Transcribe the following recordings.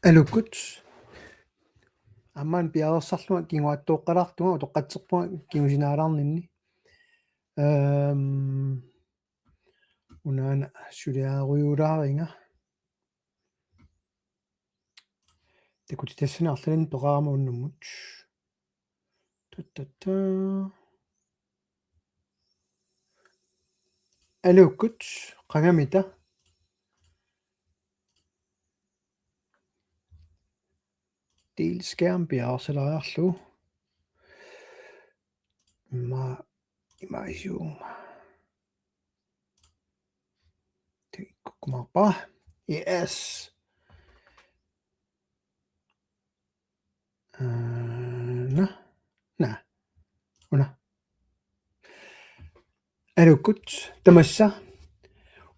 алуккут аммаан пиарерсарлума кигуаттооққалаартунга утоққатсерпунга кигусинаалаарнинни унаана сулиааруйуулааринга такутитассанаарлалин тоқарама уннуммут таттата алуккут қангамита del skærm пиарерсалариарлу имаисуум тиккумарпа yes на уна алуккут тамасса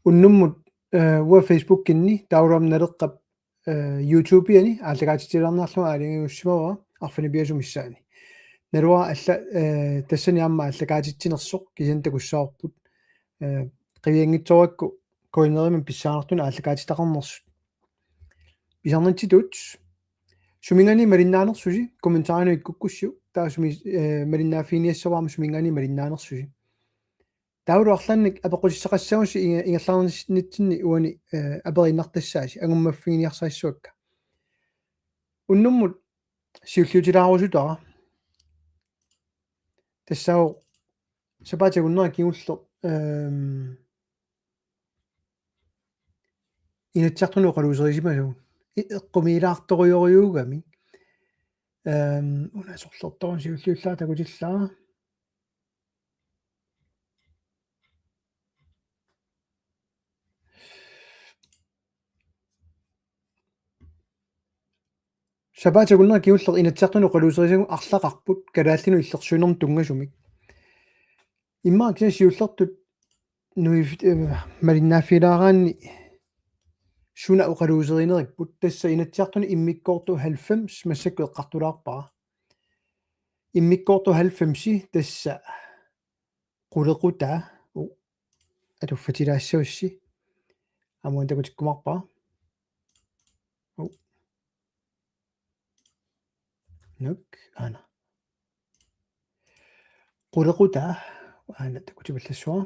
уннуммут уа Facebook кинни таурамналеққап YouTube яни ааллагаатитиларнаарлума аалингиуссимава арфани биасумиссаани налуа алла тассани амма аллагаатитсинерсоқ кисан такуссаарпут қивиангитсоракку коинеримин писсаанартуна ааллагаатитақарнерсут писарнантитут сумингани малиннаанерсуси комментаарино иккуккуссу таасуми малиннааффиниассаваама сумингани малиннаанерсуси таулуарланник апеқусиссақассагуси ингерлаарнитсинни уани апериннартассааси агуммаффигиниарсаассуакка уннуммут сиуллиутилаарусутара тассаа сапаатагуннера кигулло инатсартуну қалуусерисимасагун эққумилаарторюориугами унасорлорторун сиуллиуллаа такутиллаа сапаатагуннера кигуллер инатсартуну қалуусерисагун арлақарпут калааллину иллерсуинерм тунгасумик иммаа киса сиуллертут нуи малиннааффилаараанни суна уқалуусеринерикпут тасса инатсартуну иммиккоорту 90 массакку эққартулаарпара иммиккоорту 90 тасса қулеқута атуффатилаассависси амуан такутиккумарпаа нук ана қулеқута ана такутибаллассуа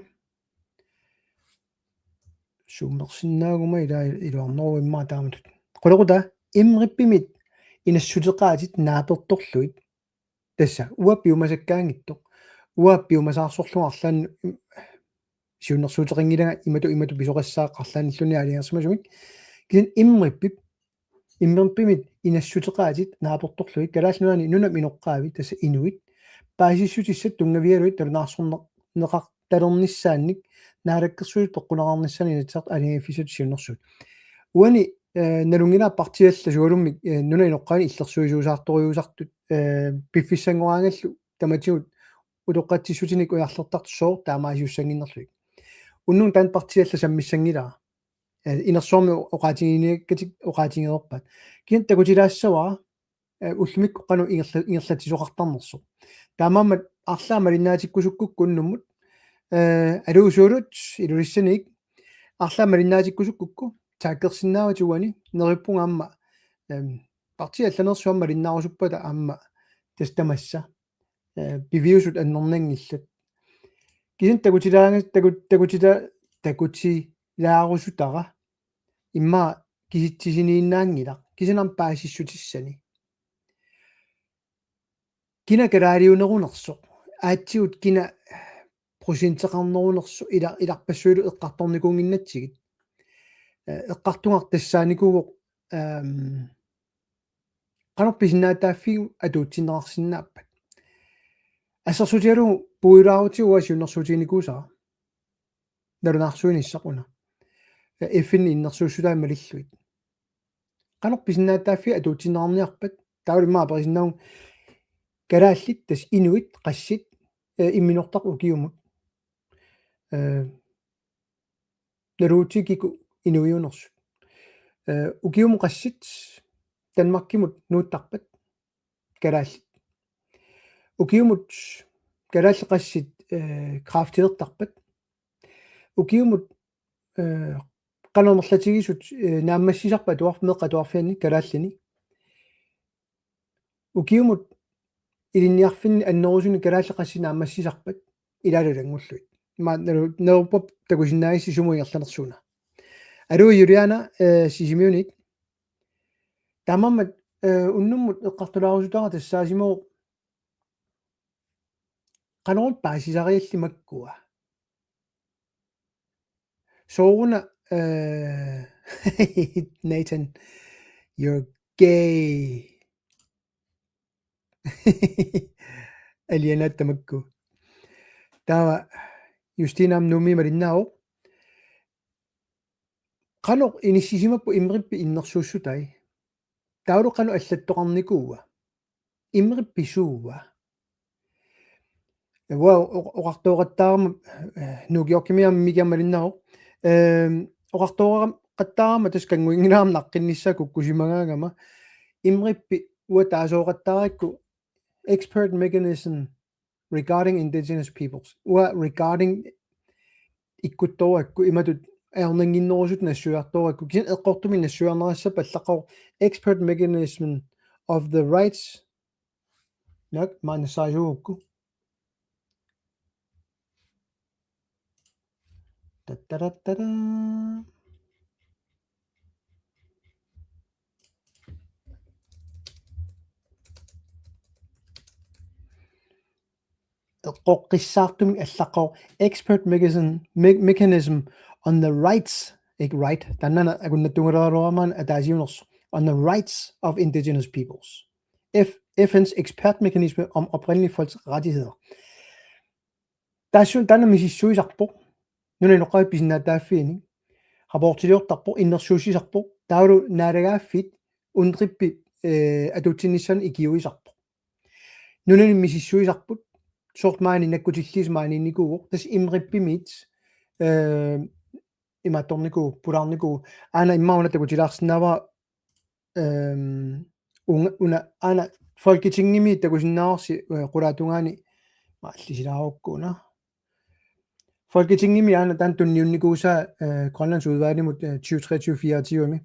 суммерсиннаагума илуарнеру иммаа тааматут қулеқута имриппимит инассутеқаатит нааперторлуит тасса уаппиумасаккаангиттоқ уаппиумасаарсорлуарлаан сиуннэрсуутерингилага имату писоқассааққарлааниллуни алиарсимасумик кисан иммерпимит инассутеқаатит нааперторлуит калаалнуани нуна миноққаави тасса инуит паасиссутиссат тунгавиалуит талунаарсорнеқ талерниссаанник наалаккерсуит тоққунеқарниссани натсарт алингиффисут сиуннэрсуут уани налунгина партиалла суалуммик нуна иноққаани иллерсуисуусаарториусартут пиффиссангораангаллу таматигут утоққатсиссутиник уярлертартсоо таамаасиуссангиннерлуик уннун таан партиалла саммиссангилаа инерсуарми оqaатигиниаккатик оqaатигеерпат киан такутилаассаваа уллумикку қану ингерлатисоқартарнерсо таамаамат арлаамалиннаатиккусуккук куннуммут алуусуулут илулиссаник арлаамалиннаатиккусуккукку тааккерсиннааватуани нериппунга амма партиалланерсуамма линнаарусуппата амма тастамасса бивиусут аннернангиллат кисан такутилаарусутара имма киситсисинииннаангила кисанам паасиссутиссани кина караалиунерунерсо аатсиут кина просентеқарнерунерсо иларпассуилу эққарторникуунгиннатсигит эққартунгар тассааникуугоқ канарписинаатааффигу атуутсиннеқарсинааппат ассерсутиалу пуилаарутигуа сиуннэрсуутигникуусара налунаарсуиниссақуна эффин иннэрсууссулаа малиллуит канарписинаатааффи атуутсиннеқарниарпат таулимаа перисиннаун калааллит тас инуит qassит имминортақ укиумут налуутигику инуиунерсу укиуму qassит танмаркимут нууттарпат калааллит укиумут калаалли qassит крафтилертарпат укиумут qanornerlatигисут нааммассисарпа туарфмеэкка туарфианни калааллини укиумут илинниарфинни аннерусуни калааллеқассина аммассисарпат илаалулангуллуит маанналу неерпоп такусиннаагисси сумуиерланерсуна алуи юлиана сисимиунит тамаммат уннуммут эққартулаарусутара тассаасимоо qanорут паасисариаллимаккуа соуна Nathan you're gay алианат тамакку тава юстинам нуми малиннао qanor иниссисимаппу иммериппи иннерсууссутай таулу qanu аллаттоқарникууа иммерипписууа оqartooqattaarma нугиоркимиам мигиамалиннао оqartooqattaarma тас кангуингинаарам наққинниссаку кусимагаагама иммериппи уатаасооqattaarikku expert mechanism regarding indigenous peoples regarding ikkuttoorakku imatut аернангиннерусут нассуартооракку кисин эққортуми нассуарнерассапа аллаққор expert mechanism of the rights нак манасаажуугукку таттараттара эққоққиссаартуми аллаққор expert mechanism on the rights right таннана акуннаттунгалералуармаан атаасиунерс on the rights of indigenous peoples FN's ekspertmekanisme om oprindelige folks rettigheder таасsun танна мисиссуисарпо нуна ноққапписинаатааффиини рапортилиортарпо иннерсуусисарпо таалу наалагааффит унриппи атутсинниссан икиуисарпо нунани мисиссуисарпут сортмаани наккутиллисмааниинникууго тас имриппимит иматорнику пулаарнику аана иммауна такутилаарсинава уна аана folketingimi такусиннаарси qulaatунгаани мааллисилааруккуна folketingimi аана таан тунниунникууса Grønlands udvalgimut 2023-24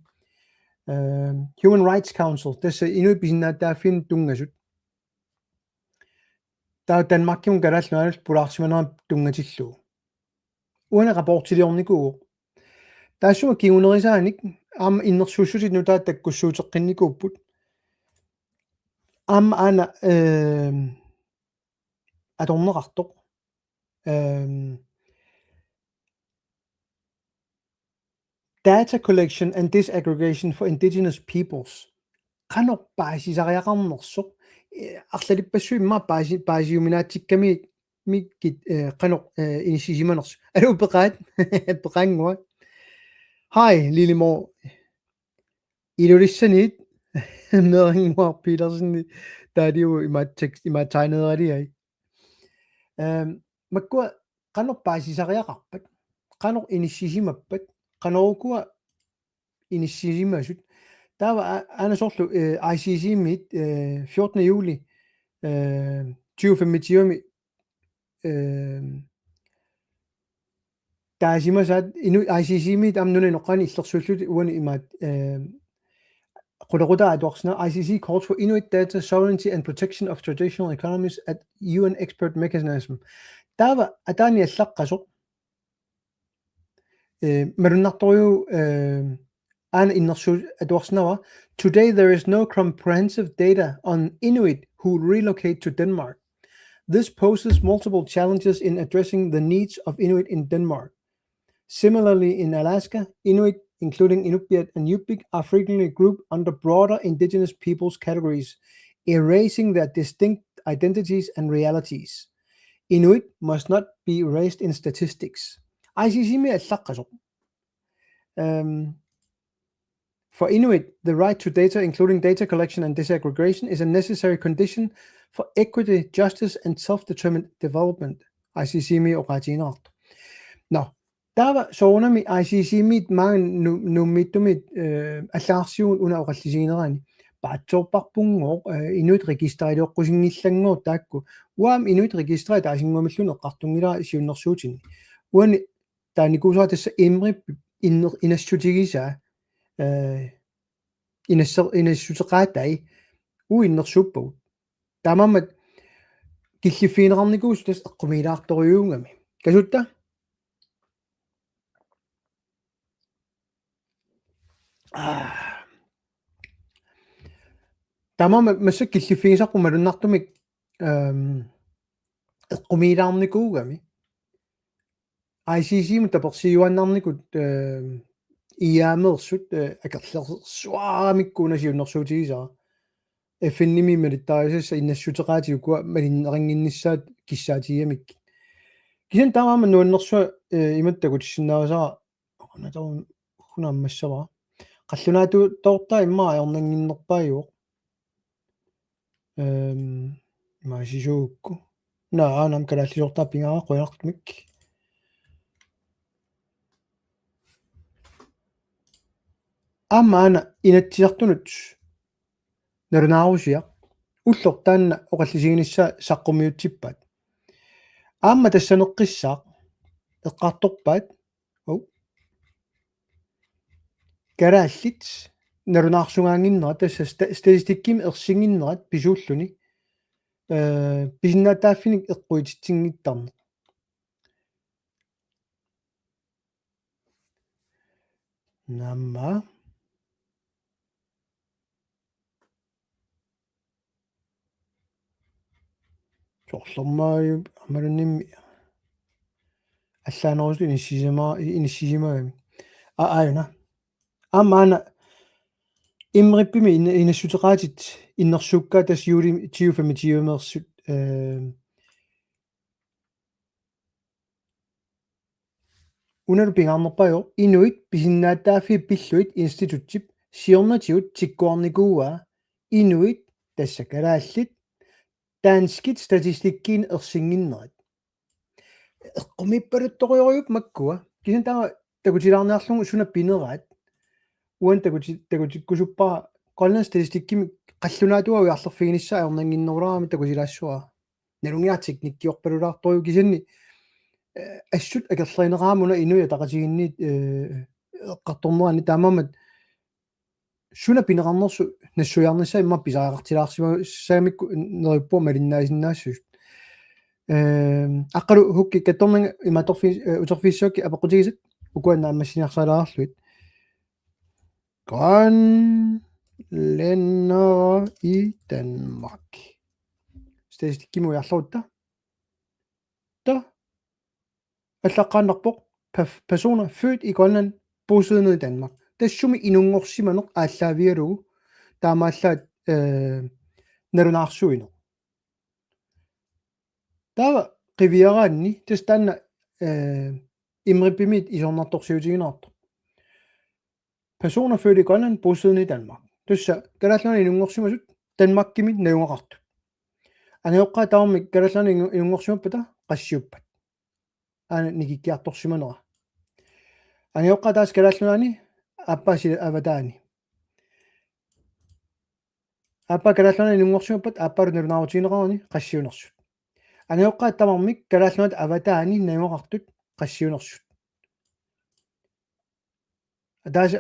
Human Rights Council тасса инуипписиннааттааффин тунгасут таа Danmarkkimun калааллуанал пулаарсиманерам тунгатиллуу уана рапортилиорникуу таассума кигунерисааник аама иннерсууссусит нутаа таккуссуутеққинникууппут аама аана аторнеқартоқ data collection and disaggregation for indigenous peoples qanорпаасисариақарнерсоқ арлалиппассуи имма паасиуминаатикками миккит qanor инисисиманерс алу пеқаат пеқангуа хай лилимо илулиссанит нернгуар Петерсен таадиу имаатайнералиай маккуа qanорпаасисариақарпат qanor инисисимаппат qanорукуа инисисимасут таава аанасорлу ICC-мит 14. juli 2025 таасимасаат ину ICC-мит амнуна ноққани иллерсууллути уани имаат qullerutаа атуарсна ICC calls for Inuit data sovereignty and protection of traditional economies at UN expert mechanism таава атаани аллаққасоқ маруннарториу аана иннерсуу атуарснава today there is no comprehensive data on Inuit who relocate to Denmark. This poses multiple challenges in addressing the needs of Inuit in Denmark. Similarly, in Alaska, Inuit, including Inupiat and Yupik, are frequently grouped under broader indigenous peoples categories, erasing their distinct identities and realities. Inuit must not be erased in statistics. ICC me allaqasoq. For Inuit, the right to data, including data collection and disaggregation, is a necessary condition for equity, justice, and self-determined development. ICC me oqatinart. Now, tava soonami ICC mit mang numittumit allaarsiun una oqallisiginerani paatsoorparpungoq Inuit registrailuoqqusinngillanguut taakku uam Inuit registrai taasinguamillun eqqartungila siunnersuutini uani taanikuusaa tassa inassutigisaa inassutеqaatai uinnersuuppagut taamammat killiffiineqarnikuus tas eqqumilaartoriuungami kasutta taamammat massак killiffigisarpu malunartumik eqqumilaarnikuugami ICC-mut tapersiuannarnikut iaameersut akerlersuaramikkuuna siunnersuutigisaa FN-imi militarisassa innassutеqaatiukua malinneranginnissaat kissaatigамик кисан таамаама нуаннэрсуа иматтагут синнаавасара наторун хунааммассава қаллунаату тоорта иммаа аернангиннерпааюоқ маасисуукку наанам калааллисортаа пингаа қуяартмик амаана инатсиартунут нарунаарусиа уллортаанна оқаллисигинissaa саққумиутсиппаат аама тассанеққиссаақ эққарторпаат оу карааллит нарунаарсугаангиннера тасса статистиккими ерсингиннерат писууллуни писиннаатааффиник эққуититсингиттарне намма сорлэрмааю амалуннимми аллаанерусу иниссисимаагами ааюна амаана имриппими инассутеqaатит иннерсууккаа тас юули 2025-мерсут уналу пингаарнерпаё инуит писиннааттааффи пиллуит институттип сиорнатиут тиккуарникууа инуит тассакалааллит таанскит статистиккиин ерсингиннерат эққумиппалутториориуп маккуа кисан таа такутилаарниарлугу сунаппинераат уан такутиккусуппара qollan статистиккими қаллунаатуа уиарлерфигинissaa аернангиннеруларами такутилаассуа налунгиартик никкиорпалулаарториу кисанни ассут акерлеринераамуна инуя тақатигинни эққарторнерани таамаамат сунаппинеқарнерсу нассуярнissaa имма писаақартилаарсимассаамикку нериппуа малиннаасиннаассус аққалу хукки катторнага иматорфи утерфиссуакки апеқутигисат укуаннааммассиниарсалаарлуит grønlændere i Danmark статистиккиму ярлуутта та аллаққааннарпоқ personer født i Grønland bosiddende i Danmark тассуми инунгорсиманеқ ааллаавиалугу таамааллаат налунаарсуино тава қивиараанни тастаанна имриппимит исорнарторсиутигинаарто personer født i Grønland bosiddende i Danmark тусса калааллуна инунгорсимасут Danmarkкимит наюнгақарту аниоққаа таамик калааллуна инунгорсимаппата qassiuppat аана никиккиарторсиманера аниоққаа таас калааллунаани аппаси аватаани аппа калааллуна инунгорсимаппат аппалу налунаарутигинеқарани qassiунерсут аниоққаа тамармик калааллунат аватаани наюнгақартут qassiунерсут таас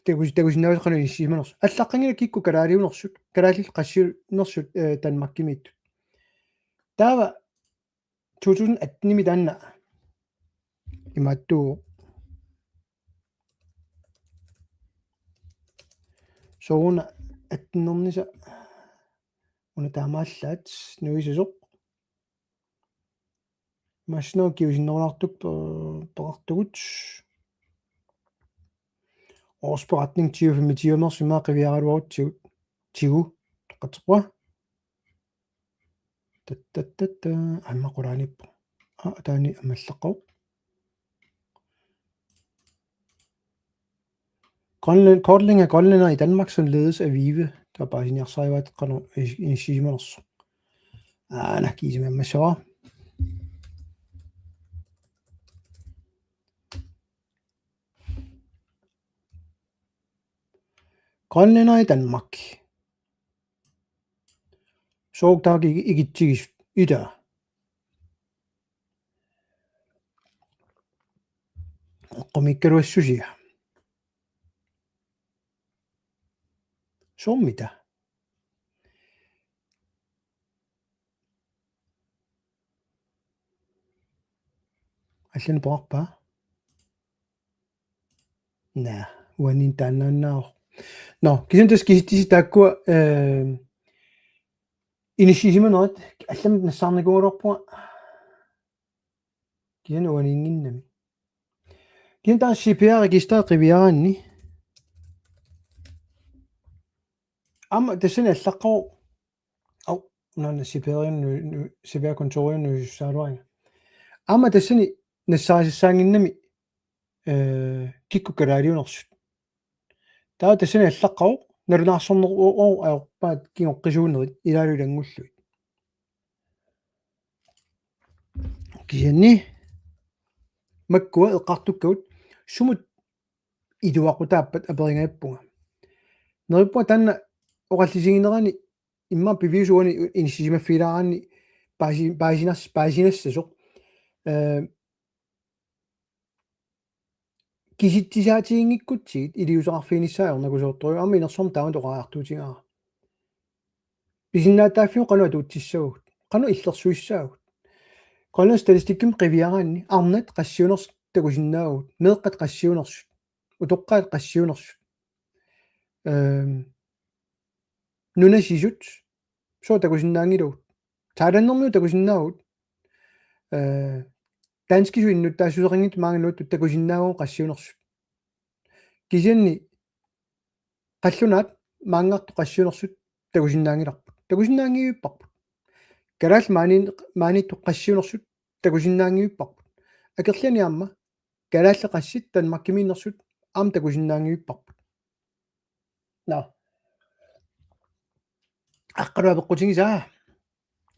тегусиннаусеқану иссиманерсу аллаққангила кикку калаалиунерсут калааллил qassiунерсут Danmarkкимиитту таава 2018-ми таанна иматтуу соуна аттиннерниса уна таамааллаат нуисусоқ масноо киусиннерлартук пеқартугут årsberetning 2025 симаа қивиаралуарутсигут тигу тоққатерпа таттаттата аммақулааниппо таани амаллаққау Grønland kortlægning af grønlændere i Danmark som ledes af Vive der bare sin jeg kan sige mig også nakise med så grønlændere i Danmark så der ikke tigges i der eqqumikkaluassусиа soommita аллани поарпаа на уанин тааннааннаавор но кисентас киситтиси тааккуа инисисиманерат алламит нассаарникуулорпуга кисана уаниингиннами кисентаа CPR регистер қивиараанни ама тассани аллаққау ау нана CPR конториунну юссаалуаринга ама тассани нассаарисаангиннами кикку калаалиунерсут таа тассани аллаққау налунаарсорнер оо аорпаат кигоққисуунерит илаалу илангуллуит кисианни маккуа эққартуккавут сумут идуақутааппат аперингаппунга нериппуа таанна оқаллисигинерани имма пивисуани инисисимаффилаараанни паасинассасоқ киситтисаатигингиккутсигит илиусеқарфиниссааернакусоортору ама инерсорм таама тоқаартуутигаа писиннаатааффиу қануа туутсиссагут қану иллерсуиссаагут қану статистикким қивиараанни арнат қассиунерс такусиннаагут меэққат қассиунерсут утоққаат қассиунерсут нунасисут соо такусиннаангилугут тааланнэрмиу такусиннаагут данскисуиннут таасусерингит маангануут такусиннаагуу қассиунерсут кисианни қаллунаат маангарту қассиунерсут такусиннаангиларпут такусиннаангиуиппарпут калаал мааниту qassiunersut takusinnaangiupparput акерлани аама калаалле qassит танмаккимииннерсут аам такусиннаангиуппарпут на аққалуапеққутигисаа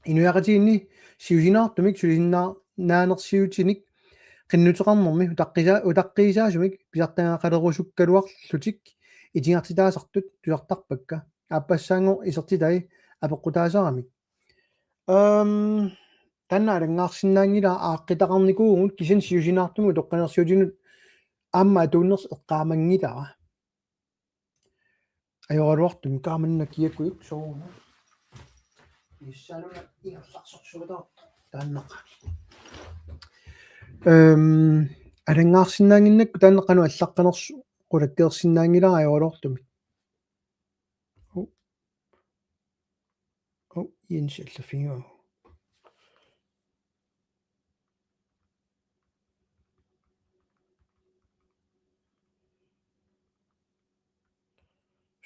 инуяқатиинни сиусинаартумик сулисиннаа наанерсиутиник qinnuteqarnermi utaqqiisaasumik pisartangaqalerusukkaluarllutik итингартитаасартут тусартарпакка ааппассаангор исертитай апеққутаасарамик таннаарангаарсинаангила ааққитақарникуугут кисин сиусинаартуму тоққанерсиутинут аама атууннерс эққаамангилара ajorluartum kaamanna kiakkujuk soona issaaluna ingерларсорсулутаа тааннеqa алангаарсинаангиннакку тааннеқану аллаққанерсу qulakkeersinnaangilaa ajorluartumi Jens allafingua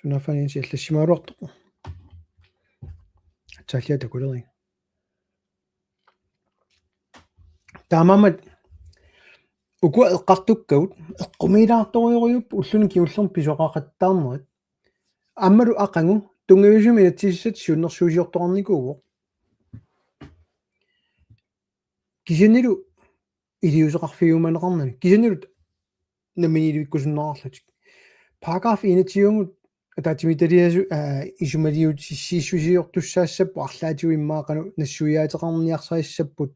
sunafaniin siallassimaluartoq тааллиата кулери таамамат укуа эққартуккагут эққумилаарториориуп уллуни киуллерм писоқақаттаарнерит аммалу ақангу тунгависуми натсиссат сиуннерсуусиорторникууво кисинилу илиусеқарфигуманеқарнани кисинилут наминилуиккусуннерарлутик параграф 21 ататимиталиасу исумалиут сиссуисиортуссаассаппу арлаатиу иммаақану нассуиаатеқарниарсаиссаппут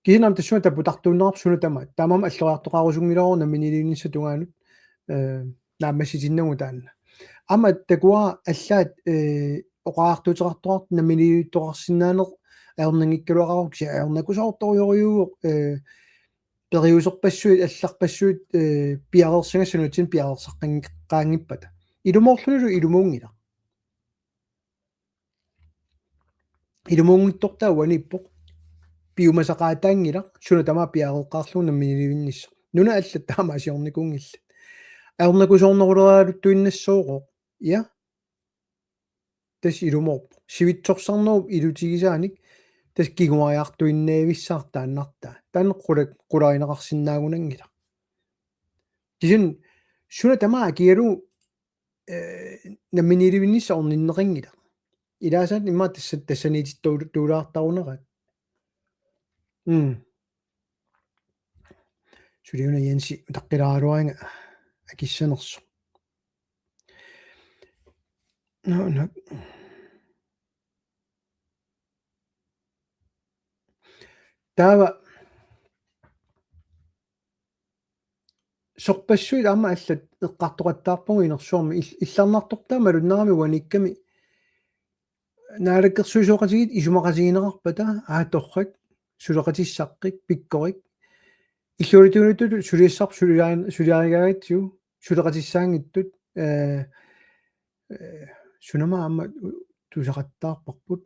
кисинам тассуна таппутартууннерап суна тамама аллориартоқарусунгилару наминилиунисса тунгаанут наамасситиннагу таанна ама такуа аллаат оқаартуутеқартоқарт наминилиуттоқарсинаанеқ аернангиккалуақару кися аернакусаорториориуоқ периусерпассуит алларпассуит пиарерсигассанутин пиарерсаққангиппата илумоорлунулу илумуунгила илумуунгиттортаа уаниппоқ пиумасақаатаангила суна тама пиареққарлуна наминилиуннисса нуна аллат таама асиорникунгилла аернакусоорнерулераалуттуиннассооқо я тас илумоорп сивитсорсарнеруп илутигисааник тас кигуариартуиннаависсаар тааннартаа таанеққулак қуларинеқарсинаагунангила кисин суна тама киалу наминилиуннисса орниннеқингила илаасаат имма тассаниититтуулаартарунерат сулиуна Jensi таққилааруанга акиссанерсо no таава сорпассуит аама аллат эққартоқаттаарпугу инерсуарми илларнартортаа малуннерами уаникками наалаккерсуисоқатигит исумақатигинеқарпата торрак сулеқатиссаққик пиккорик иллуалитунутту сулиассар сулиаригаагатсу сулеқатиссаангиттут сунама аама тусақаттаарпарпут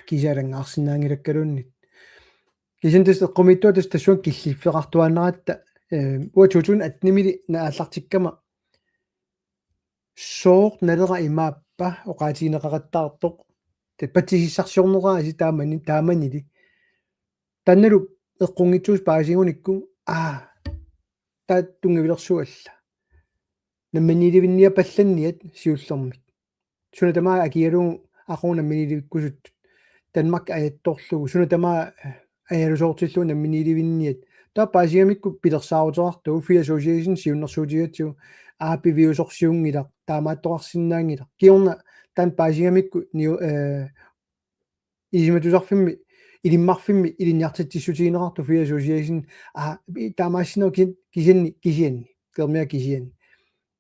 кисалангаарсинаангилаккалууннит кисинтэс эққумиттуатас тассуан киллиффеқартуаннаратта уатутун атнимили нааллартиккама соорт налера имааппа оқаатигинеқараттаартоқ патисиссарсиорнераа тааманили танналу эққунгитсуус паасигуникку тааттунгавилерсуалла намманниливинниа палланниат сиуллэрмик суна тамаа акиалугу aquuna minilivikkusut Danmark ajattorlugu suna tamaa ajalusoortillu namminilivinniat taappaasigamikku pilersaaruterartugu Free Association siunnersuutigatsiu aapiviusorsiungila taamaattoqarsinnaangila kiorna tan paasigamikku isimatusarfimmi ilimmarfimmi ilinniartitsissutiinerartu Free Association taamaassino kisianni kermia kisianni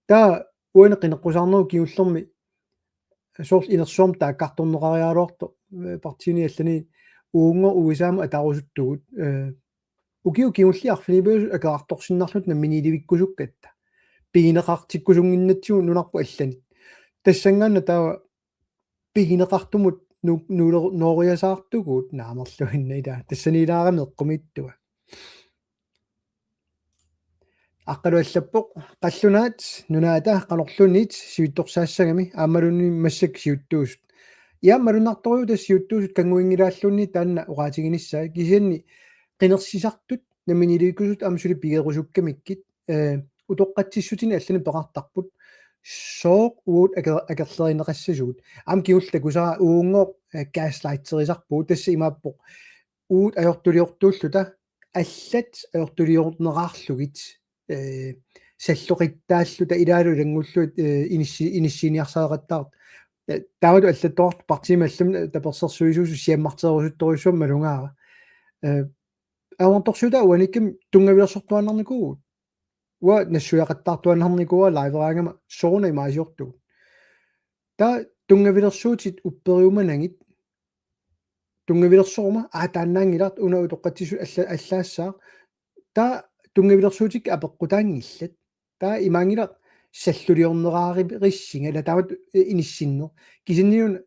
taa uane qineqqusarneru kiullermi source inersuam taakkartorneqarialuarto partini allani uungo uisaama atarusuttugut ukiu kiulli arfinibius akaartorsinnarlut namminilivikkusukkatta pigineqartikkusunginnatsiu nunarpu allani tassangaanna taa pigineqartumut nooriasaartugut naamerluinna ila tassaniilaarami eqqumittua аққалуаллаппоқ қаллунаат нунаата қалорлунит сивитторсаассагами аамалунни массак сиуттуусут иаамалунарториу тас сиуттуусут кангуингилааллунни таанна уqaатигиниссаа кисианни қинерсисартут наминиликусут амсули пигерусуккамиккит утоққатсиссутини аллани пеқартарпут сооқ уут акерлеринеқассасуут аам киулла кусара уунго гааслайтсерисарпуу тасса имааппоқ уут ajortuliortuulluta аллат ajortuliorneраарлугит саллоқиттааллута илаалу илангуллуит иниссиниарсаақаттаарт таавалу аллаттоорт партималлум таперсерсуисуусу сиаммартерусутторюссуам малунгаара аванторсута уаниккам тунгавилерсортуаннарникугут уа нассуяқаттаартуаннарникуа лайвераангама соорна имаасиортугут таа тунгавилерсуутит уппериуманангит тунгавилерсорма тааннаангиларт уна утоққатсису аллаассаа таа тунгавилерсуутик апеққутаангиллат таа имаангила саллулиорнерааририссинга таават иниссиннер кисинниун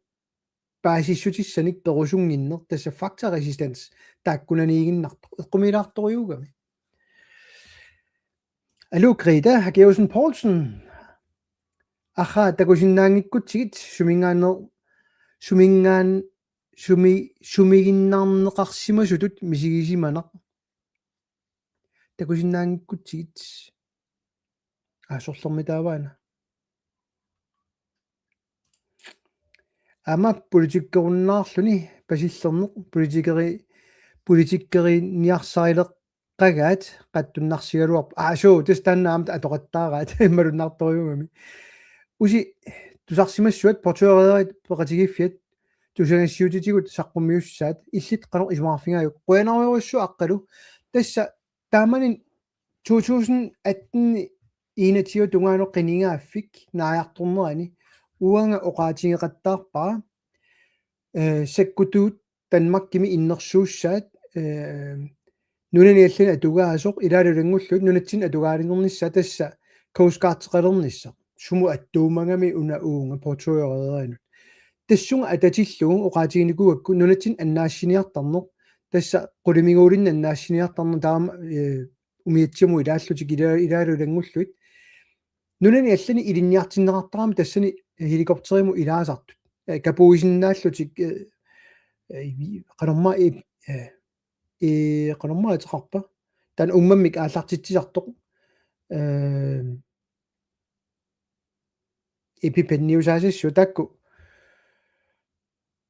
паасиссутиссаник перусунгиннер тасса фактор резистенс тааккунаниигиннарто эққумилаарторюугами алло Greta Hageusen Poulsen аха такусиннаангиккутсигит сумигиннаарнеқарсимасутут мисигисиманақ такусиннаангиккутсигит аасорлерми тааваана ама политиккеруннаарлүни пасиллернеқ политиккери ниарсарилеққагаат қаттуннарсигалуарп аасуу тастаннаамт атоқаттаараат малуннарторюгами уси тусарсимассуат портуериерит пеқатигиффиат тусагассиутитигут саққуммиуссаат иллит қанер исумаарфигааю қуянаруйуссу аққалу тасса тааманин 2018 инатиу тунгаано қинигааффик нааяарторнерани уанга оқаатигеқаттаарпаа саккутуут танмаккими иннерсууссаат нунани аллани атугаасоқ илаалулангуллут нунатсин атугаалингернisса тасса коускаартеқалернisса суму аттуумагами уна уунга портуериеринут тассунга ататиллугу оқаатигиникуакку нунатсин аннаассиниартарнеқ тасса қулимигуулинна аннаассиниартарна таама умиатсиму илааллутик илаалулангуллут нунани аллани илинниартиннеқартарами тассани хеликоптериму илаасартут капуисиннааллутик канарма канарма атеқарпа тан уммаммик ааллартитсисартоқ эпипенниусаасиссу такку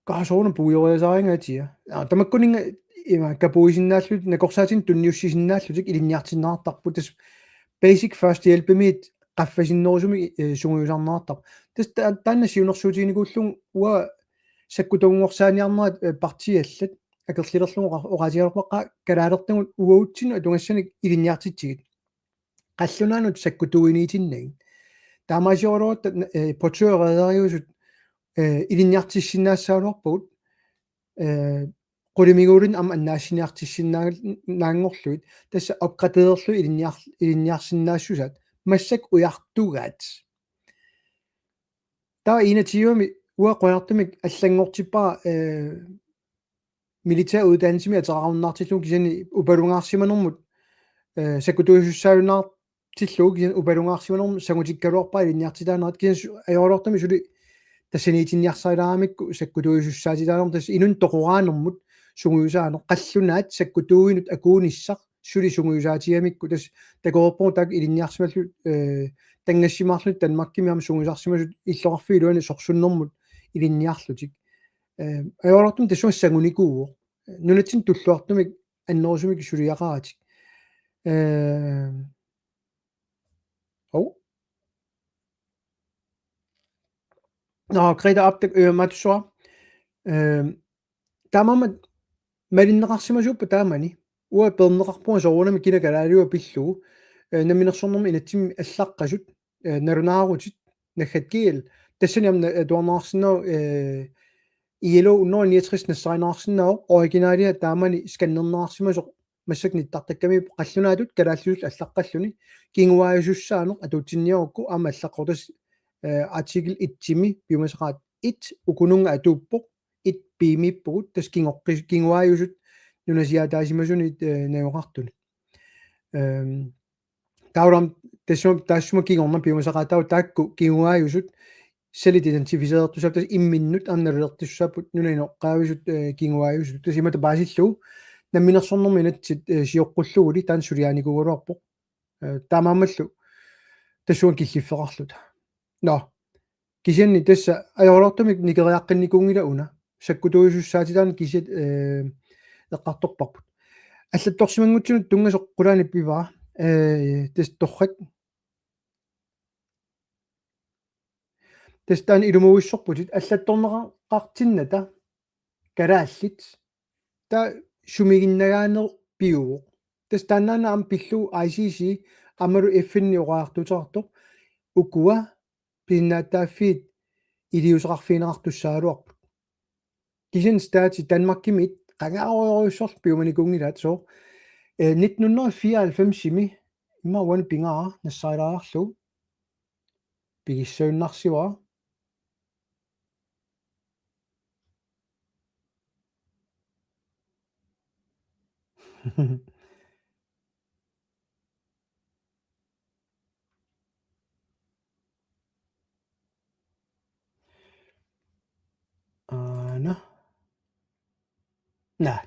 каасоона пуйориасаарингатия тамаккунинга има капуисиннааллут накорсаатин тунниуссисиннааллутик илинниартиннеқартарпу тас basic first hjälpemid qaffasinnерусуми сунгуусарнеқартар тас таанна сиунерсуутигиникууллун уа саккутунгорсааниарнерат партиаллат акерлилерлуга оqatiалерпаqa калаалертагут уаутсину атунгассаник илинниартитсигит qallunaanut sakkutuginiitinnagin таамаасиорулуат портуереериусут илинниартиссинаассаалуарпагут qulimigoulin am annaasiniartissinnaaangorluit tassa opgradeerlu ilinniarsinnaassusat massak ujartugaat taa inatiumi uaqoyartumik аллангортиппара militæruddannelsimi aterarunnaartillu kisani upalungaarsimanermut sakkutugisussaalunaartillu kisan upalungaarsimanermut sangutikkaluarpaa ilinniartitaanerat kisan ajorlortami suli тассаниитинниарсаилаарамикку саккутуисуссаатилаарам тасс инун тоқурааnermut сунгуюсаано қаллунаат саккутууинут акуунissaq сули сунгуюсаатиамикку тасс такоорпоо так илинниарсималлу тангассимаарлут танмаккимиам сунгуисарсимасут иллоқарфиилуани сорсуннэрмут илинниарлутик ajorlortum тассуассагуникуу нунатсин туллуартумик аннерусумик сулиақаратик ов Greta Optek Matusua тамамат малиннеқарсимасууппа таамани уа пернеқарпуа соорунами кинакалаалиуа пиллугу наминерсорнэрми инатсимми аллаққасут налунаарутит наггатгиил тассаниамна туарнаарсинаа иело 169 нассаринаарсинаа оригиналиа таамани сканнернаарсимасоқ массакниттартакками қаллунаатут калааллусул аллаққаллуни кингуаажуссаанеқ атуутсинниарукку аама аллаққортас artikel 1-timi biomasaqaat 1 ukununga atuuppoq 1 piimippugut tas kinguaajusut nunasiataasimasuni nayoqartuni tauram tassuma kingorna biomasaqaatau taakku kinguaajusut salit identifiseertusap tas imminnut amnalertissaaput nuninoqqaavisut kinguaajusut tas imata baasillu namminersornermi natsit sioqqulluuli taan suliaanikuguluarpoq taamaamallu tassuan killifferarluta no kisanni tassa ajorlortumik nikeriaqqinnikungila una sakkutugisussaatilaan kisit eqqartorparput аллатторсимангутсунут тунгасоқ qulaanipпивара тас торрак тас таан илумуиссорпутит аллатторнеқартинната калааллит та сумигиннагаанер пиуво тас тааннаана ам пиллу ICC амалу FN-ни оqaartuterartoq укуа пиннааттааффиит илиусеқарфиинеқартуссаалуарпут кисин стаати Danmarkimit qangaaruйоруйссорл пиуманикунгилаат соо 1994-ими иммауан пингара нассаилаарлу пигиссауннарсиваа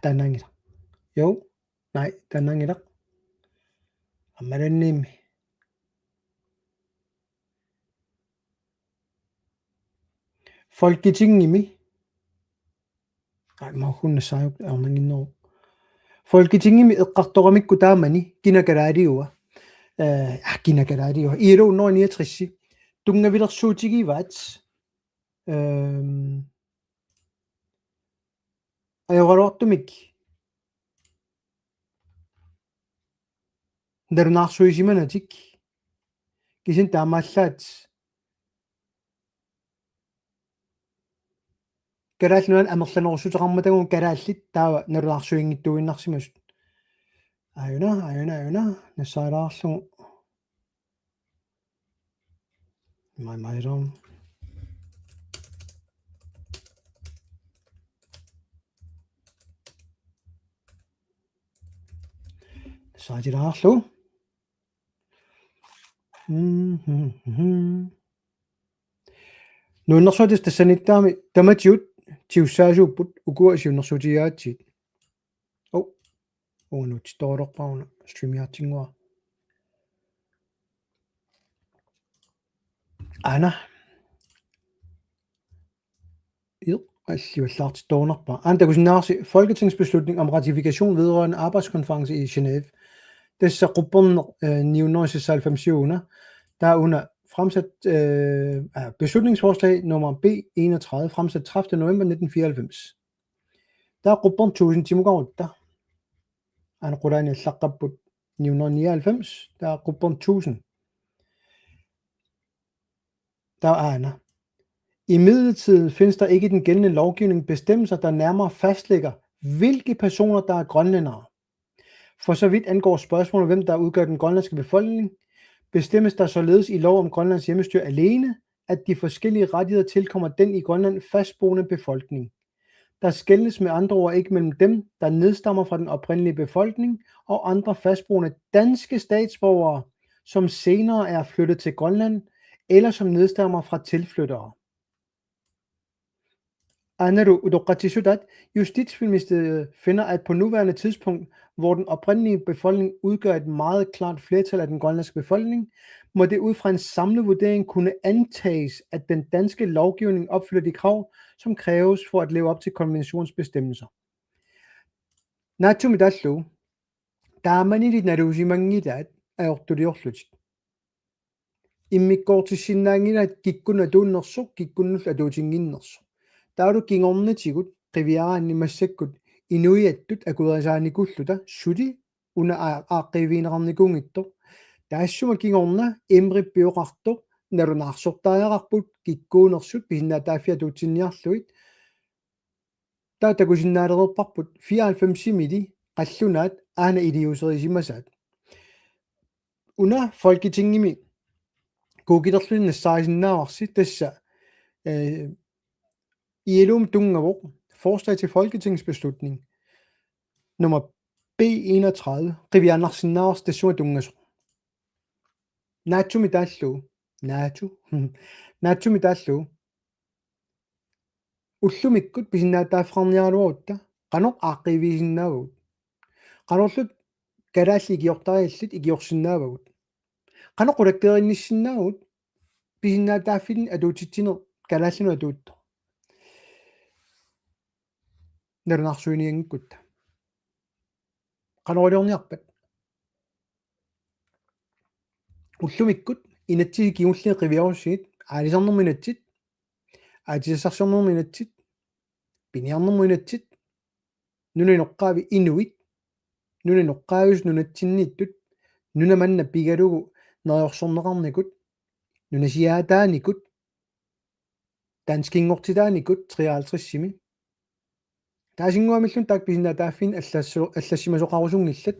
таанангила jo nej таанангила аммаланниимми folketingimi маахуннассааюк арнангиннеру folketingimi эққарторамикку таамани кинакалаалиуа кинакалаалиуа иелу 169 тунгавилерсуутигиваат ajorlortumik нернаарсуисиманаtik кисин таамааллаат калаалнуан амерланерусутеқарматагун калааллит таава нернаарсуингиттуиннарсимасут аюна нассаалаарлугу майром саажираарлу нууннэрсуутис тассаниттаами таматиут тиуссаасууппут укуа сиуннэрсуутигаатсиит уунут тоолорпауна стримиартингуа ана alliuallaartittornerpa antakusinnaarsi folketingsbeslutning om ratifikation vedrørende arbejdskonference i Genève. Dessa grupperner 996 der er under fremsat beslutningsforslag nummer B31 fremsat 30. november 1994. таа qupporn 1000 тимукарутта ана qulaani аллаққаппут 999 таа qupporn 1000 tаа aana. Imidlertid findes der ikke i den gældende lovgivning bestemmelser, der nærmere fastlægger, hvilke personer der er grønlændere. For så vidt angår spørgsmålet, hvem der udgør den grønlandske befolkning, bestemmes der således i lov om Grønlands hjemmestyre alene, at de forskellige rettigheder tilkommer den i Grønland fastboende befolkning. Der skelnes med andre ord ikke mellem dem, der nedstammer fra den oprindelige befolkning, og andre fastboende danske statsborgere, som senere er flyttet til Grønland, eller som nedstammer fra tilflyttere. Anaru udoqatissutat, Justitsministeriet finder, at på nuværende tidspunkt, hvor den oprindelige befolkning udgør et meget klart flertal af den grønlandske befolkning, må det ud fra en samlet vurdering kunne antages, at den danske lovgivning opfylder de krav, som kræves for at leve op til konventionsbestemmelser. Natumidallu, taamanili naruusimangilaat aortuliorlutit. Immikkoortissinnaangilaat kikkuna tuunnersuq kikkunnul atuutinginnersuq. Taaru kingornatigut qiviaraanni massakkut inuiattut akuderisaanikulluta suti una aaqqiviineqarnikungittoq taassuma kingorna imrippiuqartoq nalunaarsortaajaqarput kikkuunersut pisinnaataaffia tuutsinniarluit taatakusinnaalererparput 94 mili qallunaat aana iliuseriisimasaat una folketingimi kuukilerluni nassaaisinnaavarsi tassa ILOM Dungavuk, forslag til folketingsbeslutning nummer B31, Rivianarsinnaar station Dungas. Natu midallu, natu midallu. Ullumikkut pisinnaataaffarnialuarutta, qanoq aaqqivisinnaavugut. Qanorlut kalaalli igiortariallit igiorsinnaavagut. Qanoq ulakkeerinnissinaagut pisinnaataaffilin atuutittiner kalaallinu atuutto. Nerunarsuiniangikkutta qanoriliorniarpat ullumikkut inatsigi kiulli qiviarussiit aalisarnerminatsit aatisasarsornerminatsit piniarnerminatsit nuninoqqaavi inuit nuninoqqaavis nunatsinniittut nunamanna pigalugu neriorsorneqarnikut nunasiaataanikut danskingortitaanikut 53-simi taasinguamillun taak pisinnaataaffin allassimasoqarusungillat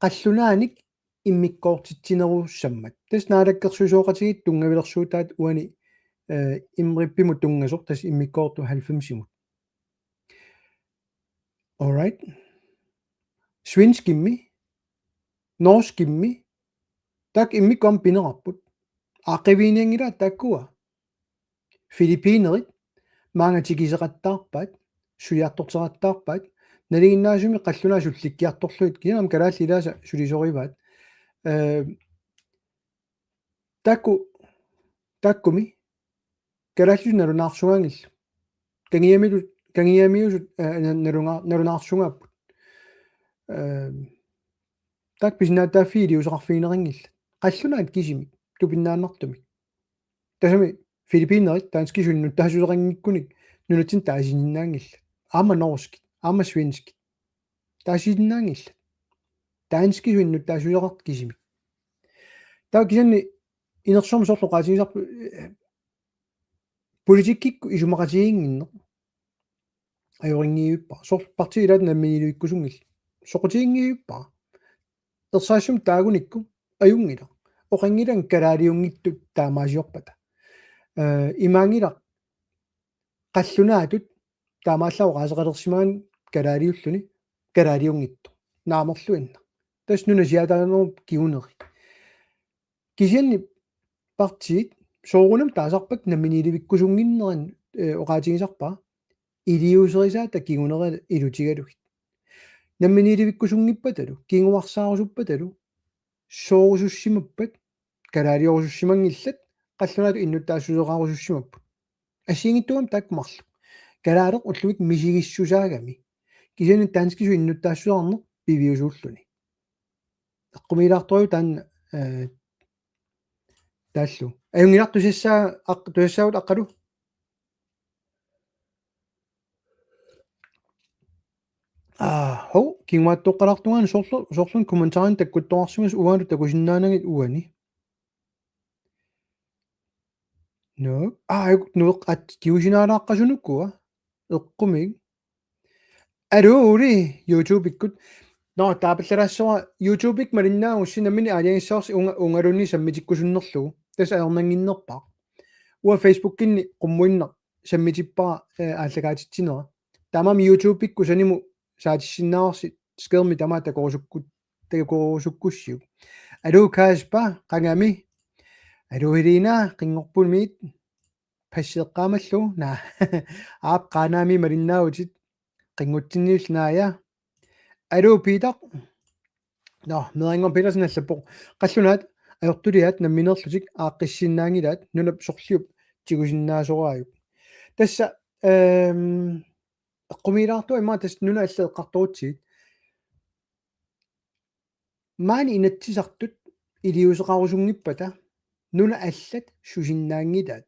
qallunaanik immikkoortitsinerussammat tas naalakkersuisooqatigit tungavilersuutaat uani imrippimut tungasoq tas immikkoortu 90-simut. Alright. Svenskimmi norskimmi taak immikkom pinerarput aaqiviiniangila taakkua Filippiinerit maangatigiseqattaarpaat suliartorterattaarpaat naliginnaasumi qallunaa sullikkiartorluit kinam kalaallilaasa sulisorivaat takkumi kalaallisu nalunaarsugaangillu kangiamiusut nalunaarsungaaput tak pisinnaataaffiili useqarfiineringilla qallunaat kisimi tupinnaannartumi tasami Filippiinerit taanskisunnu taasuseranngikkunik nunatsin taasininnaangilla aama norskit aama svenskit taasininnaangilla taanskisuinnu taasuseqart kisimi taa kisanni inersormu sorlu qaatigisarpu politikkikku isumaqatigiinginneq ajoringiiuppa sorlu partiilaat namminiluikkusungill soqutiingiiuppa ersaassum taagunikku ajungila oqangilan kalaaliungittut taamaasiorpata imaangila qallunaatut taamaallau kalaaliulluni kalaaliungittu naamorluinna tas nunasiaataanerum kiuneri kisianni partiit soorunam taasarpat namminiilivikkusunginneran oqaatigisarpa iliuserisaata kigunera ilutigalugit namminiilivikkusungippatalu kinguarsaarusuppatalu soorusussimappat kalaaliorussimangillat qallunaatu innuttaasusseqarusussimappat ассиингиттугам тааккумарлу калаалеқ уллугит мисигиссусаагами кисани таанскису иннуттаассуарнеқ пивиусууллуни эққумилаарториу таан тааллу аюнгилартусиссаа туссаагут аққалу Hov kinguattoqqalartungaani soorlun kommentaarin takkuttoarsimus uaanu takusinnaanagit uani. Nuuk nuuq at kiusinaalaaqqasunukkuga eqqumig aluuli YouTube-ikkut taapallarassua YouTube-ik malinnaagussinamini aliangissaarsi ungalunni sammitikkusunnerlugu tas aernanginnerpaq ua Facebook-kinni qummuinneq sammitippara ааллагаатитсинера таамами YouTube-икку саниму саатиссиннаарси скерми тамаа такорусуккуссиу алуу кааспа qangami алуилина qinngorpulmiit пассеэккаамаллу на аап qaaнаами малиннаагутит qinngutsinniulnaaya алуу питақ Medringer Petersen аллаппоқ қаллунаат ajortuliat намминерлутик ааққиссиннаангилаат нунап сорлиуп тигусиннаасорааюк тасса эққумилаарту имма тас нуна аллеэққарторутсигит маани инатсисартут илиусеқарусунгиппата нуна аллат сусиннаангилаат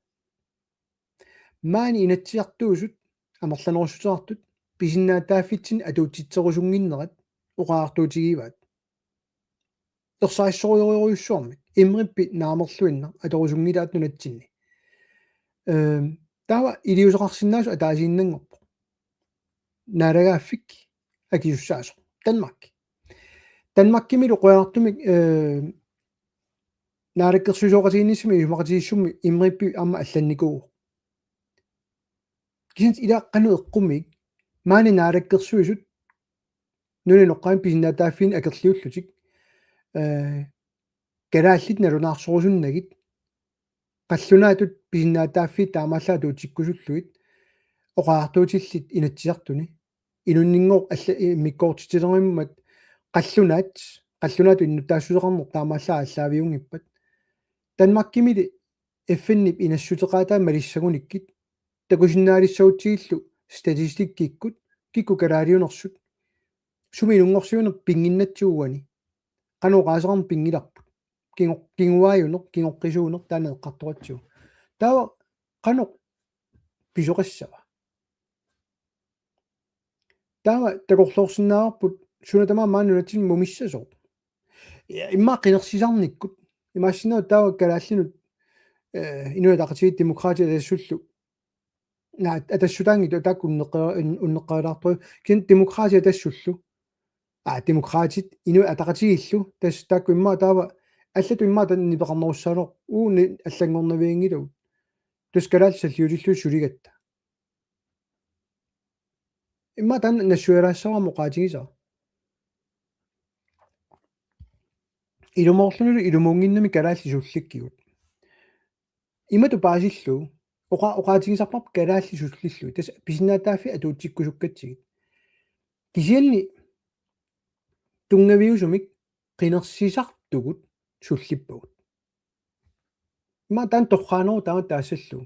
маани инатсиартуусут амерланерусутеартут писиннаатааффитсин атуутитсерусунгиннерат уqaartuутигиваат ерсаассориориуссуармик имриппи наамерлуинна аторусунгилаат нунатсинни тава илиусеқарсинаасу атаасииннангорпо налагааффик акиуссаасо Danmarkкимилу қуяартумик наалаккерсусоқатиинниссими юмақатииссумми имриппи аама алланникуу кисинс илааққану эққумик маани наалаккерсуисут нуни ноққаан писиннаатааффин акерлиуллутик галааллит налунаарсорусуннагит қаллунаатут писиннаатааффи таамааллаа туутиккусуллуит оqaartuutиллит инатсиартуни инуннингоо алла миккоортитилериммат қаллунаату иннутаассусеқарнер таамааллаа аллаавиунгиппат Danmarkкимили эффиннип инассутеқаатаа малиссагуниккит такусиннаалиссаутсигиллу статистиккиккут кикку калаалиунерсут сумилунгорсиунер пингиннатсууани qanoqaasaqarm pingilarput kinguaayuneq kingoqqisuuneq taana eqqartoratsiu taava qanoq pisoqassava taava takorlorsinnaaarput sunatamaa maanunatsin mumissasoo immaa qinersisarnikkut imaassinaut taava kalaallinut inuataqatigit demokraatia tassullu naat atassutaangit taakkunneqqaalaartoru kin demokraatia tassullu demokraatit inu ataqatigillu tas taakku immaa taava allatu immaa tannipeqarnerussaalor uuni allangornaviingilu tuskalaallsalliulillu suligatta immaa tan nassueraassaraamo qaatigisa ilumorlunulu ilumuunginnami kalaalli sullikkigut imatu paasillu oqaatigisarpar kalaalli sullillu tas pisinnaataaffi atuutsikkusukkatigit kisianni tungaviusumik qinersisartugut sullippugut imma tan torqaanero taama taassallu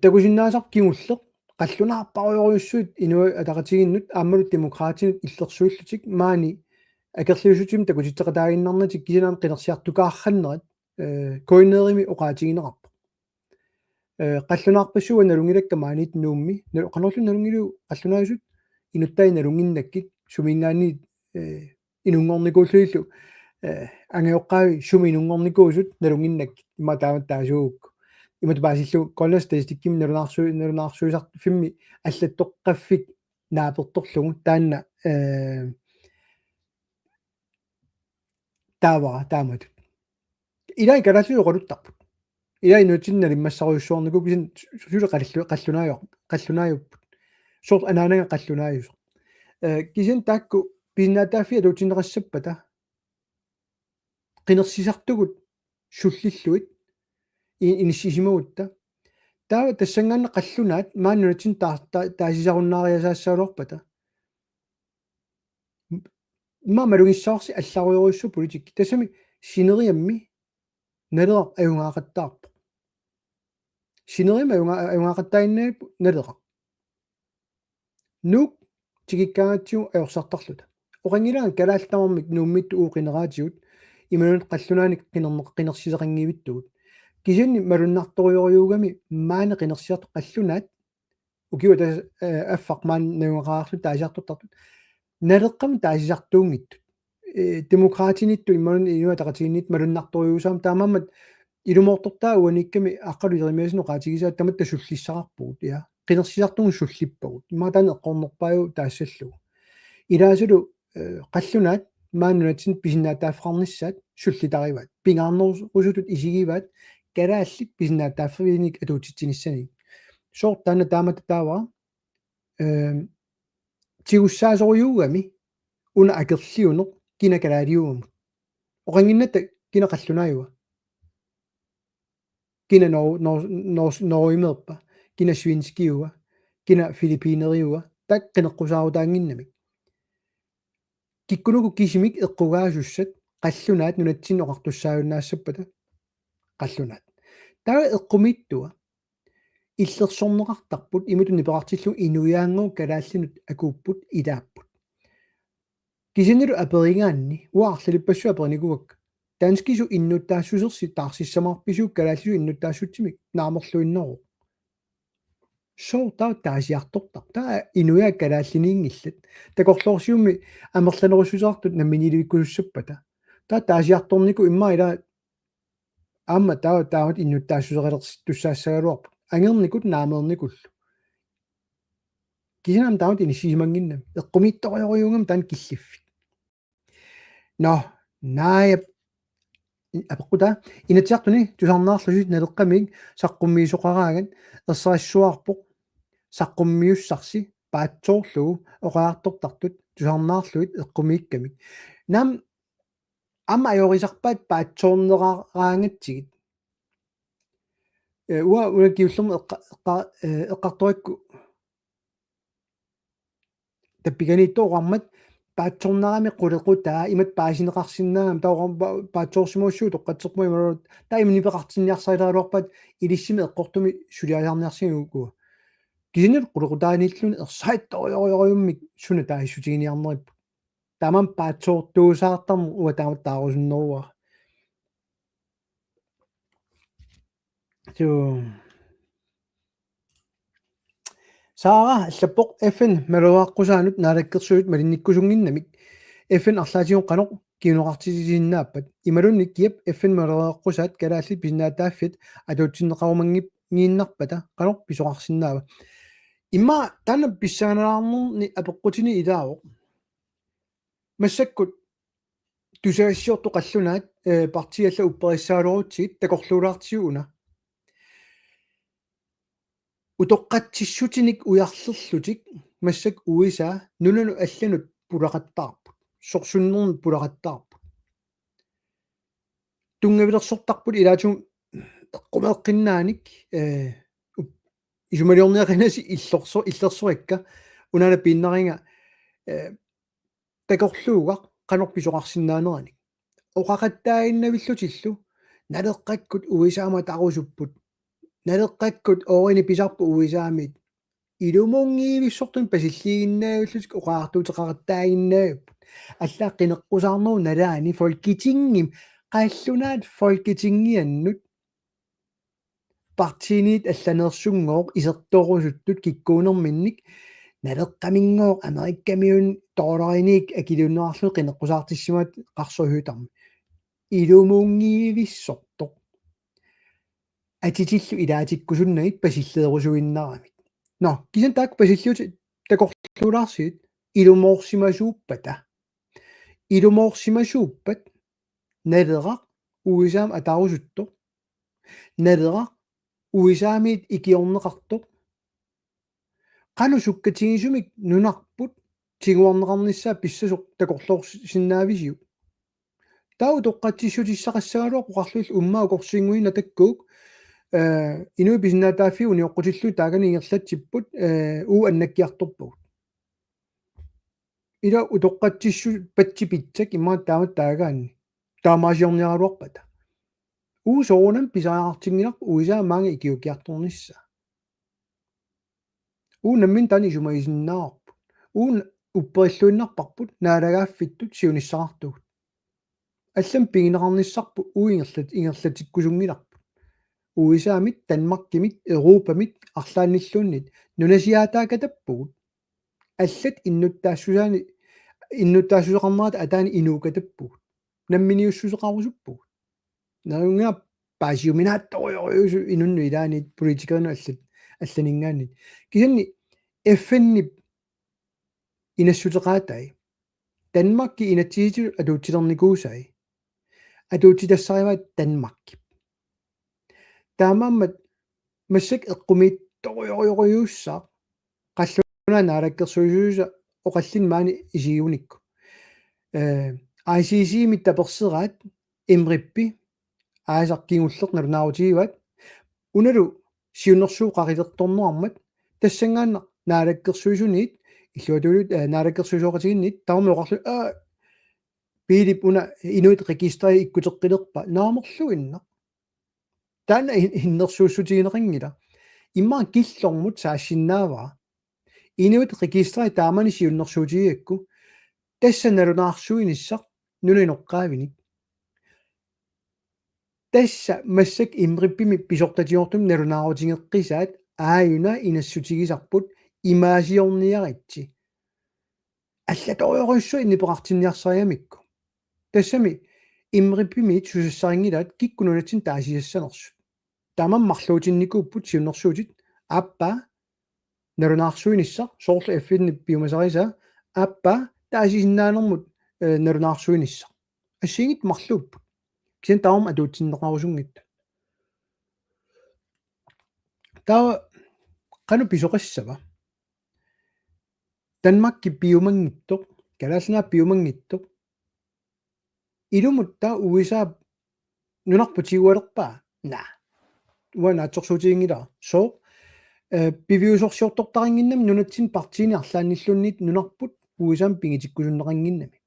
takusinnaasar kingulleq qallunaarparuйориуссуут инуа атaqatiginnut ааммалу демократинут иллерсуиллутик маани акерлиусутим такутитсеқатаагиннарнатик кисинаам qinersiartukаарраннерат коиннерими оqaатигинеқарпо qallunaarpassua налунгилакка маанит нуумми қанерлу налунгилу qallunaasut инуттай налунгиннаккит сумингаани инунгорникууллуиллу ангеоққаави суми инунгорникуусут налунгиннак има таамат таасуук имат баасиллу коллас тестикким налунаарсуисар фимми аллаттоққаффик нааперторлугу таанна таавара таамат илай калааллу оқалуттарпут илай нутиннали иммассаруйуссуорнику кисин суле қаллунааюппут сорт анаанага қаллунааюс кисин таакку пиннаатааффи алуутинерассаппата qinersisartugut sullilluit inissimugutta taava тассангаанна қаллунаат мааннунатсин таасисаруннаариасаассаалуарпата имма малугиссаарси алларуйоруссу политикки тассами синериамми налеқар аюнгаақаттаарпо синерима аюнгаақаттаиннаап налеқар нук тигиккаатсиу аёрсартарлута оқангилаан калаалтамармик нууммитту ууқинераатигут иманут қаллунааник қинерсисеқангивиттугут кисинни малуннарториориугами маане қинерсиарт қаллунаат ukiu ta affaqmaan nuungaaqarlu taasiartortartut naleqqam taasisartuungittut demokraatinittu immanun inua taqatiginnit malunnartoriusaam taamammat ilumortortaa uanikkami aqqalu ilerimiasinu qaatigisaa tamat tasullissaqarpugut ia qinersisartungu sullippagut imma taana eqqornerpaayu taassallugu ilaasulu qallunaat maannunatsin pisinnaataafqarnissaat sullitarivat pingaarnerusutut isigivat kalaallit pisinnaataaffinik atuutitsinissani soort taana taamata taava tigussaasorujuugami una akerliuneq kina kalaaliugum oqanginnatta kina qallunaayua kina noruimeerpa kina svinskiuga kina filipiineriuga tak qineqqusaaruutaanginnamik kikkunuku kisimik eqqugaasusat qallunaat nunatsin oqartussaajunaassapata qallunaat taa eqqumittua иллерсорнеқартарпут имуту нипеқартиллу инуяангуу калааллинут акууппут илааппут кисинилу аперигаанни уаарлалиппассу аперникуак танскису иннуттаассусерси таарсиссамаарписуу калааллису иннуттаассутсимик наамерлуиннеру соо таа таасиартортар таа инуяа калааллиниингиллат такорлоорсиумми амерланерусусаартут намминилуиккусуссаппата таа таасиарторнику имма ила аама таамат иннуттаассусерилерс туссаассагалуарпут ангерникут наамерникуллу кисинам таамат инисимангиннам эққумитториориунгам таан киллиффит но нааяп апеққута инатсиартуни тусарнаарлусит налеққамик саққуммиисоқараагат ерсариссуарпоқ саққуммиуссарси паатсоорлугу оқаартортартут тусарнаарлуит эққумииккамик нам ама ajorисарпаат паатсоорнераангатсигит уа киуллерм эққарторикку таппиганиттоорармат паатсорнарами қулеқутаа имат паасинеқарсинаагам таорам паатсоорсимуссуу тоққатсерпуи марут таим нипеқартинниарсаилаалуарпат илиссими эққортуми сулиасаарниарсигугуа кисинил қулеқутаанииллуни ерсаитториориуммик суна тааиссутигиниарнериппу тамам паатсоортуусаартарму уа таамат таарусуннеруа саара аллаппоқ FN малуааққусаанут наалаккерсуут малинниккусунгиннамик FN арлаатигон қанеқ киунеқартисиннааппат ималунник киап FN малуааққусаат калааллит писинаатааффит атуутсиннеқарумангип нииннарпата қанеқ писоқарсинаава имма таана писсааналаарнерни апеққутини илаавоқ массаккут тусаассиорту қаллунаат партиалла уппериссаалорутсигит такорлуулаартигуна утоққатсиссутиник уярлерлутик массак уисаа нулуну алланут пулақаттаарпут сорсуннернут пулақаттаарпут тунгавилерсортарпут илаатун эққумеэққиннааник исумалиорниақинаси иллерсорикка унаана пиннаринга такорлуугақ қанорписоқарсинаанераник оқақаттаагиннавиллутиллу налеққаккут уисаама тарусуппут налеққаккут оорини писарпу уисаамит илумунгиивиссортун пасиллигиннаавиллутик оқаартуутеқараттаагиннаавиппут аллаа қинеққусаарнеру налаани фолкитингим qaallунаат фолкитингианнут партиинит алланерсунгоо исерторусуттут киккуунерминник налеққамингоо америккамиун тоолариник акилууннеарлу қинеққусаартиссимат қарсуhüüтарми илумунгиивиссорто атитиллу илаатиккусуннагит пасиллеерусуиннарамик но кисан таак пасиллуути такорлуулаарсигит илумоорсимасууппат налерақ уисаам атаарусутто налерақ уисаамит икиорнеқарто qaну sukkatigисумик нунарпут тигуарнеқарниссаа писсасоқ такорлоорсиннаависиу тау тоққатсиссутиссақассагалуарпу қарлуил уммаа корсингуина таккуук инуи писинаатааффи униоққутиллу таагани ингерлатсиппут уу аннаккиарторпагут ила утоққатсиссу патсипитсак иммаа таамат таагаанни таамаасиорниаралуарпата уу соонам писааартингинарпу уисаа маанга икиукиарторнисса уу наммин тани сумаисиннаарпут уу уппериллуиннарпарпут наалагааффиттут сиуниссақартугут аллам пигинеқарниссарпу уу ингерлатиккусунгиларпут uisaamit Danmarkimit Europamit арлаанниллууннит нунасиаатаакатаппугут аллат иннуттаассусеқарнаат атаани инуукатаппугут намминиуссусеқарусуппугут наунга паасиуминаатториориусу инунну илаанит политикерну алланингааннит кисанни FN-ни инассутеқаатай Danmarkki inatiitu atuutilernikуусай атуутитассариваат Danmarkki таамааммат массак эққумиитториориуссаа қаллуна наалаккерсуисууса оқаллин маани исигуникку ICC миттаперсераат имриппи аасақкингуллеқ налунаарутигиват уналу сиуннэрсуу қарилерторнуармат тассангаанна наалаккерсуисуниит иллуатулут наалаккерсуисуоқатигиннит таумеоқарлу пилип уна инуит регистри иккутеққилерпа наамерлуинна таана иннерсууссутигинеқингила иммаа киллормут саассиннааваа инуит регистри таамани сиуннэрсуутигиакку тасса налунаарсуиниссақ нунинеққаавиник тасса массак имриппими писортатиортум налунаарутингеққисаат ааюна инассутигисарпут имаасиорниаритси аллаториоруссу иннипеқартинниарсариамикку тассами имриппимит сусассарингилаат киккунунатсин таасиассанерсу тамам марлуутинникууппут сиуннэрсуутит аппа налунаарсуиниссақ соорлу FN пиумасариса аппа таасисиннаанермут налунаарсуиниссақ ассингит марлууппут кисин таум атуутсиннеқарусунгит таа кану писоқассава Danmarkki piumangittoq kalaallingaa piumangittoq ilumutta USA nunarputiualerpaa na uanaatsorsuutiingila so piviusorsiortortaranginnam nunatsin partiini arlaannillunnit nunarput USAm pingitikkusunneranginnami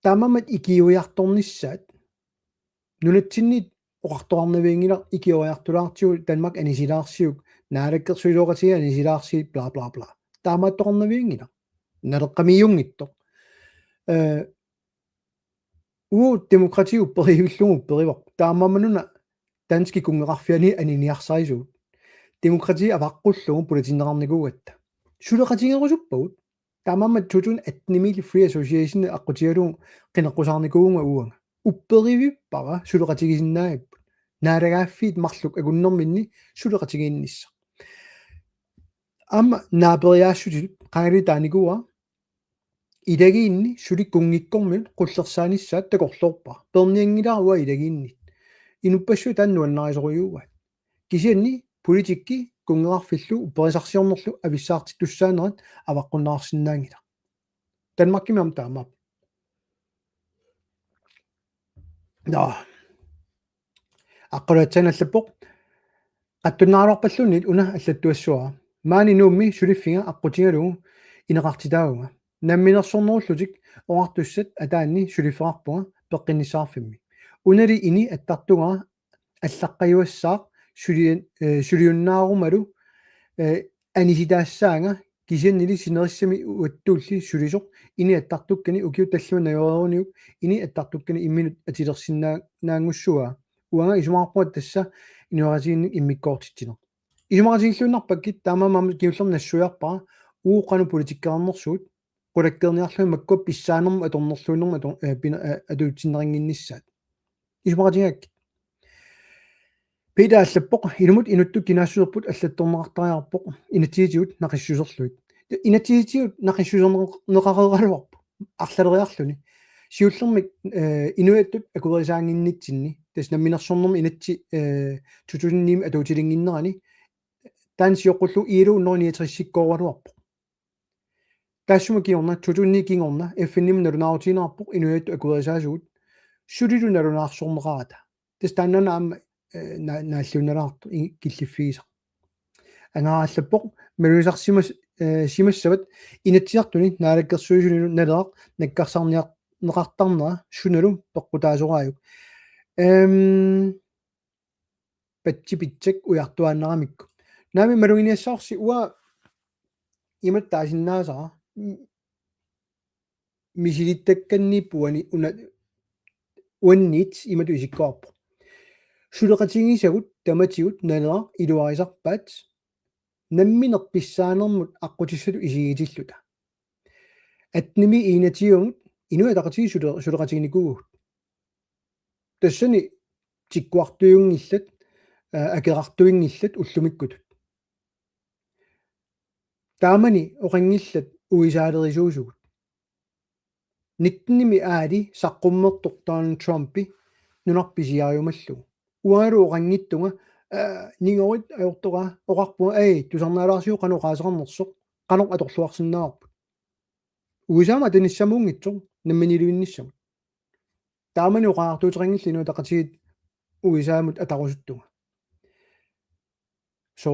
таамамат икиуиарторнissaat нунатсиннит оқарторарнавиингила икиуиартулаартиу Danmark анисилаарсиук наалаккерсуилуоқатига анисилаарси бла бла бла таамаатторнавиингила налеққамиунгиттоқ демократиу периуллугу перивар таамамануна дански кунгеқарфиани аниниарсарисуут демократи аваққуллугу политиннеқарникуугатта сулеқатингерусуппагут таамамат 2018 Free Association аққутигалугу қинеққусаарникууга уунга упперивиппара сулеқатигисиннааппут наалагааффиит марлук агуннэрминни сулеқатигииннисса ама наапериаассутилут қанgali тааникуа илагиинни суликкунгиккормил қуллерсааниссаат такорлуорпа перниангиларуа илагииннит инуппассу тааннуаннарисоруйууга кисианни политикки кунгеқарфиллу уперисарсиорнерлу ависсаарти туссаанерат аваққуннаарсинаангила Danmarkimam таамаа да аққулаатсаналлаппоқ қаттуннаарорпаллунит уна аллаттуассуара маани нуумми сулиффинга аққутигалугу инеқартитаагунга намминерсорнеруллутик оартуссат атаанни сулиффеқарпунга пеққиннисаарфимми унали ини аттартугаа аллаққаюассаақ сулиуннаарумалу аниситаассаанга кисианнили синериссами уаттуулли сулисоқ ини аттартуккани укиу таллунаёоруниук ини аттартуккани имминут атилерсиннаангуссуа уанга исумаарпуат тасса инуарасиинник иммиккоортитсинер исумарасииллууннарпаккит таамаамам киуллернассуяарпара ууқану политиккаарнерсуут qulakkerniarluu makkup pissaanermu atornerluunermu atuutsinneringиннissaat исумаратигаакки Peter allappoq ilumut inuttuk kinaassuerput аллатторнеқартариарпоқ инатиитиут нақиссусерлуит инатиитиут нақиссусернеқарераруарпу арлалериарлуни сиуллермик инуаттут акуерисаангиннитсинни тас намминерсорнерми инатси тутунниим атуутилингиннерани таан сиоққуллу иилу 139-сиккооралуарпоқ тассума киорна тутунни кингорна FN-ним налунаарутинаарпоқ инуатту акуерисаасуут сулилу налунаарсорнеқарата тас тааннана аама нааллунналаарту киллиффигиса ангааллаппоқ мелусарсимас симассават инатсиартуни наалаккерсуисулину налеақ наккарсарниарнеқартарнера суналу тоққутаасорааюк патчипитсак уяртуааннерамикку наами малугиниассаарси уа иматтаасиннаасара мисилиттакканниппуани уна uannit imatu isikkoorpo suleqatigissagut tamatigut nalera iluarisarpaat namminerpissaanermut aqqutissatu isigitilluta atnimi iinatiumut inuataqatigi suleqatiginikugut tassani tikkuartuyungillat akerartuingillat ullumikkutut taamani oqangillat uisaalerisuusugut nittnimi aali saqqummertoq Donald Trumpi nunarpisiariumallugu ualu oqangittunga ningorit ajortoqa oqarpua tusarnaalaarsiu qanu qaasaqarnersoq qanoq atorluarsinnaaarput uisaama tanissamuungitsoq namminiluinnissam taamani oqaartuuteqangillu taqatigit uisaamut ataqusuttunga so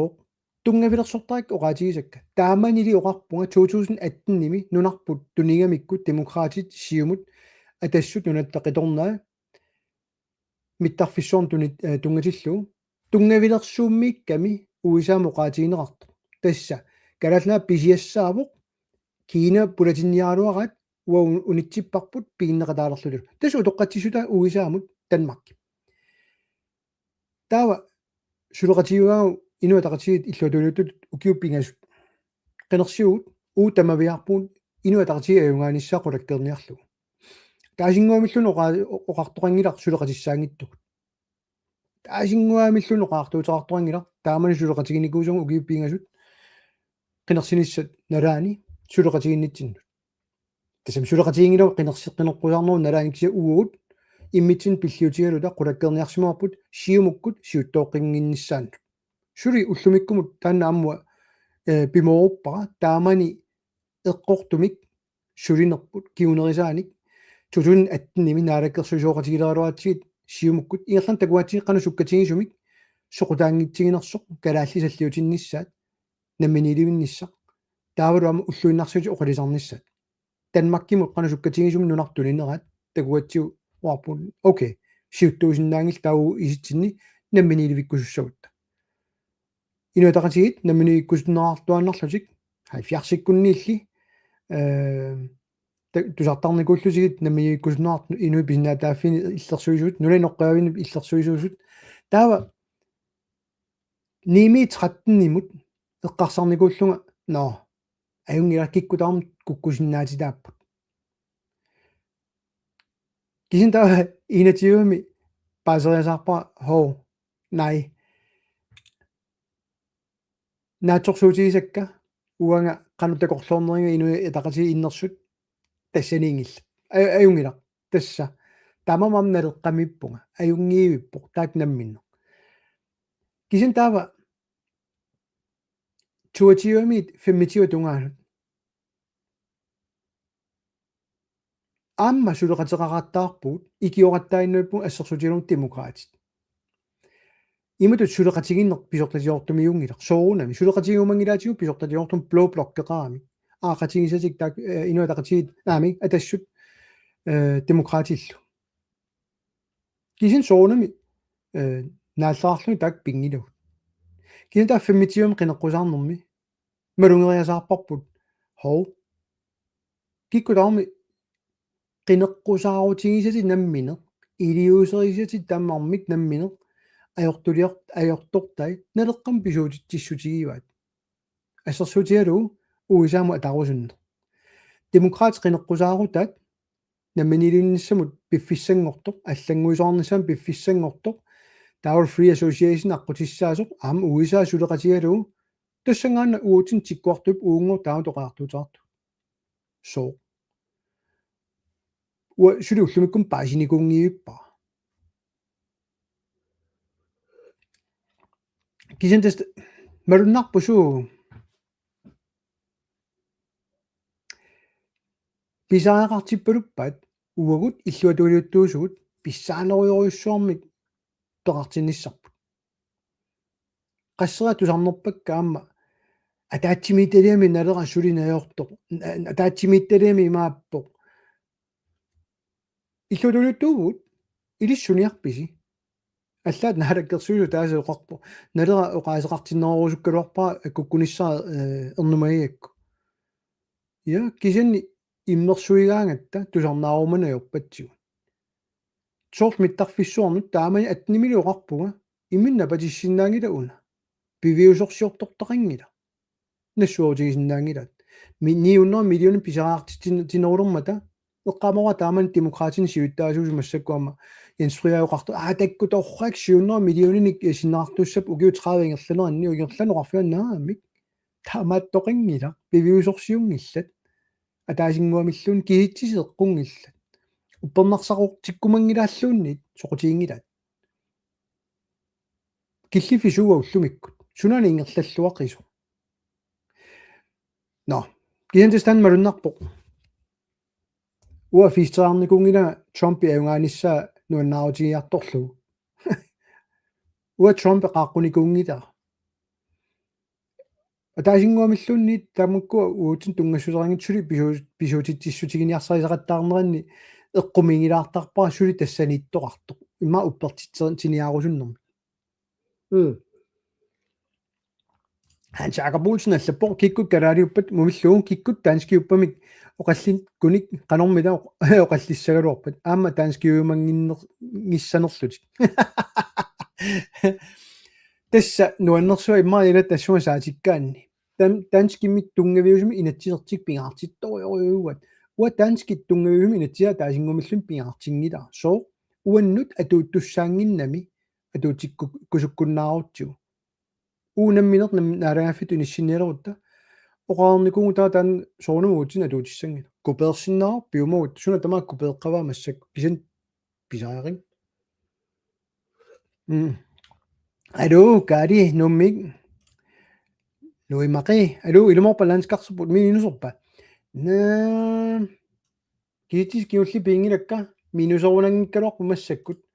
tungavilersortarik oqaatigisakka taamanili oqarpunga 2018-nimi nunarput tunigamikkut demokraatit siumut atassut nunattaqitornaa mittarfissuarn tungatillu tungavilersuummiikkami uisaama oqaatigineqartu tassa kalalnaa pisiassaavuq kiina pulatinniaruarat уа унитсиппарпут пигиннеқатаалерлулу тасу тоққатсисута уисаамут Danmark таава сулеқатиуаагу инуатақатигит иллуатулуттут укиуппингасут қинерсиугут уу тамавиарпуун инуатақатиги аюнгааниссаақулаккерниарлугу таасингуамиллуну оқартоқангилар сулеқатиссаангиттугут таасингуамиллуну оқартуутеқартоқангилар таамани сулеқатигиникуусугу укиуппингасут қинерсиниссат налаани сулеқатигиннитсиннут тасам сулеқатигингилау қинерсиққинеққусаарнеру налааникси уугут иммитсин пиллиутигалута қулаккерниарсимааппут сиумуккут сиуттооққингиннссаанут сули уллумиккумут таанна аммуа пимооруппара таамани эққортумик сулинерпут киунерисааник 2018-ними наалаккерсусооқатигилеруатсигит сиумуккут иерлан такуатсиққану суккатигисумик соқутаангитсигинерсоқ калааллисаллиутиннissaат намминилиминнissaақ таавалуама уллуиннарсути оқалисарнissaат Danmarkimut qana sukkatigisumun nunartulineraat takuatsiu uarpun okay siuttuusinnaangil tau isitsinni namminiilivikkusussagutta inuataqatigit namminiikkusunnerartuannarlutik 70-sikkunniilli tusartarnikullusigit namminiikkusunnerartu inui pisinnaataaffini illersuisuut nulinoqqaavini illersuisuusut taava nimi 13-nimut eqqarsarnikulluga no ajungilakkikkutaarm kukkusinnaatitaappat kisin taava inatiuami paaseriasaarpa hoo nai naatsorsuutigisakka uanga qanuttakorluorneringa inui etaqatigi innersut тассаниингилла аюнгила тасса тамамам налеққамиппунга аюнгиивиппоқ таак намминно кисин таава туатиуамит феммитиу тунгаанут амма сулеқатеқараттаарпут икиораттаиннуиппу ассерсутилум демократит иматут сулеқатигиннер писортатиортумиунгилер соорунами сулеқатигиумангилаатигу писортатиортум бло блоккеқарами аақатигисатик таак инуатақатигит наами атассут демократиллу кисин соорунами нааллаарлуни таак пингилугут кисин таа феммитиум қинеққусаарнэрми малунгериасаарпарпут хоо киккулаарми qinеққусаарутигисати наммине илиусерисати таммармик наммине ajortortai naleqqam pisuutitsissutigivaat ассерсуутигалу уисааму атаруsunner демокраат qinеққусаарутаат намминилиннссамут пиффиссангортоқ аллангуисоорнссаам пиффиссангортоқ таавал free association аққутиссаасоқ аама уисаа сулеқатигалу тассангаана уутин тиккуартуп уунгор таама тоқаартуутаарту со уа сули уллумиккум паасиникунгииппа кисентест малуннарпусу писаареқартиппалуппаат уагут иллуатуулиуттуусугут писсаанеруйоруйуссуармик тоқартинниссарпут qassera tusarnerpakka aamma ataatsimиитталиами налера сулинаёртоқ атаатsimиитталиами имааппоқ иллуатуулиуттуugут илиссуниарписи аллаат наалаккерсуилу таасеоқарпо налера оқаасеқартиннерорусуккалуарпаа аккуккуниссаа ернумагиакку я кисанни иммерсуигаангатта тусарнааруманаёрпатсигу soort mittarfissuarnut taamani atnimiluqarpuga iminna patissinnaangila una piviusorsiortortaqangila nassuutigisinnaangilat niunner millionin pisaraartinerulormata eqqamawa taaman demokraatin siuttaasuus massakkuama instruiaoqartu takkutorrak 700 millionin sinnaartussap ukiu 30 ingerlaneranni ugerlanuqarfiannaamik taamaattoqingila piviusorsiungillat атаасингуамиллуун кигитсисеэккунгилла уппернарсақор тиккумангилааллууннит соқутиингилат киллифисуга уллумиккут сунани ингерллаллуақису но киентестан малуннарпоқ уа фистаарникунгила Трумпи авгааниссаа нуаннаарутигиарторлугу уа Трумпи qaaqqunikungita атаасингуамиллуунни тамукку уутин тунгассусерангитсули писуутитсиссутигиниарсарисақаттаарнеранни эққумингилаартарпара сули тассанииттоқартоқ има уппертитсиниарусуннэрми han Jakob Olsen аллаппо киккут калаалиуппат мумиллуун киккут таанскиуппамик оқаллин куник канормида оқаллиссагалуарпат аама таанскиуумангиннер гиссанерлутик тасса нуаннерсуа иммаила тассуа саатиккаанни данскиммик тунгавиусми инатсисертик пингаартитториориугат уа данскит тунгавиусми инатсиа таасингумиллун пингаартингила соо уаннут атууттуссаангиннами атуутикку кусуккуннаарутсугу уунамминер наалааффит униссинниалерутта оқаарникугу таан соорнумуутсин атуутиссангила куперсиннаа пиумуут суна тамаа купеэққаваа массак писан писааярин алло гари номмиг луимақи алло илуморпа ланскарсупут минусорпа на китис киулли пингилакка минусорунангиккалоққу массаккут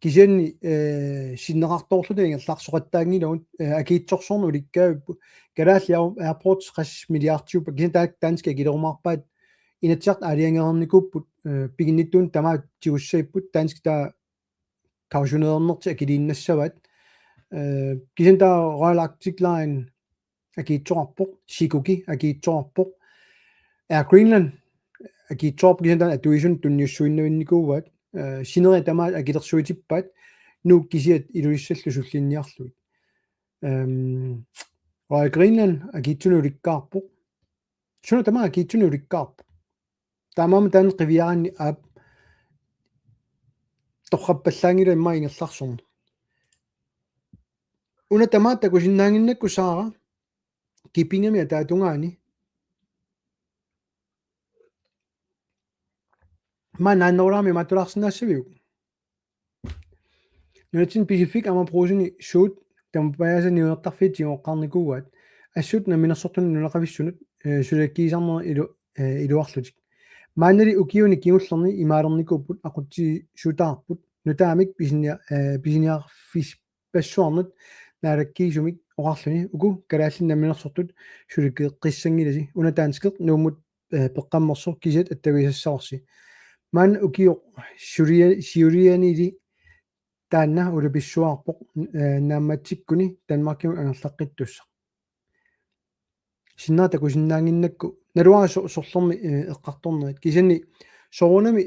кисианни синнеқарторлута ингерлаарсоқаттаангилаун акиитсорсорну уликкаавиппу калааллиар airports қас миллиардтиупа кисин таак данска килерумаарпаат инатсиарт алиангерникуппут пигинниттуун тамаа тигуссаиппут данска таа каусунеернерти акилииннассават кисин таа Royal Arctic Line акиитсоқарпоқ сикуки акиитсоқарпоқ Air Greenland акиитсоорп кисин таа атуисун тунниуссуиннавинникууваат синери тамаа акилерсуитиппаат нуу кисиат илуиссаллу суллинниарлуит Royal Greenland акиитсунууликкаарпоқ суна тамаа акиитсунууликкаарпоқ таамаама таан қивиаранни аап торраппаллаангила имма ингерларсорну уна тамаа такусиннаангиннакку саара кипингами атаатунгаани мананнорами матуларсинаассавиу нутин писифик ама просини шут тампаяса ниуертарфит тиоққарникуугаат ассут наминерсортун нулеқависсунут сулаккиисарнер илуарлутик маанали укиуни киуллерни имаалерникууппут ақутси сутаарпут нутаамик писиниарфис пассуарнут наалаккиисумик оқарлуни уку калааллин наминерсортут сулаккеққиссангиласи унатаанскеқ нууммут пеққаммерсор кисат аттависассаварси ман укио сиурианили таанна улаписсуаарпоқ наамматсиккуни Данмаркиу ангерлаққиттусса синнаата кусиннаангиннакку налуаа сорлерми эққарторнерит кисанни соорунами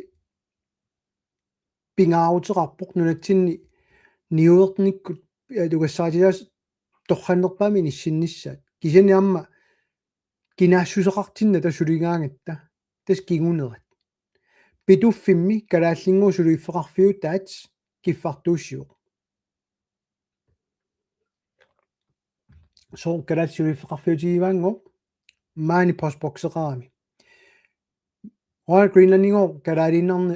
пингаарутеқарпоқ нунатсинни ниуерниккут тугассаатилаас торханнерпаами ниссиннissaат кисанни амма кинаассусеқартинна тасулигаангатта тас кигунерат питуффимми калааллингуу сулуиффеқарфиу таат киффартууссиуq соо калаалсулуиффеқарфиутигиваангоо маани постбоксеқарами Royal Greenlandingo калаалиннарни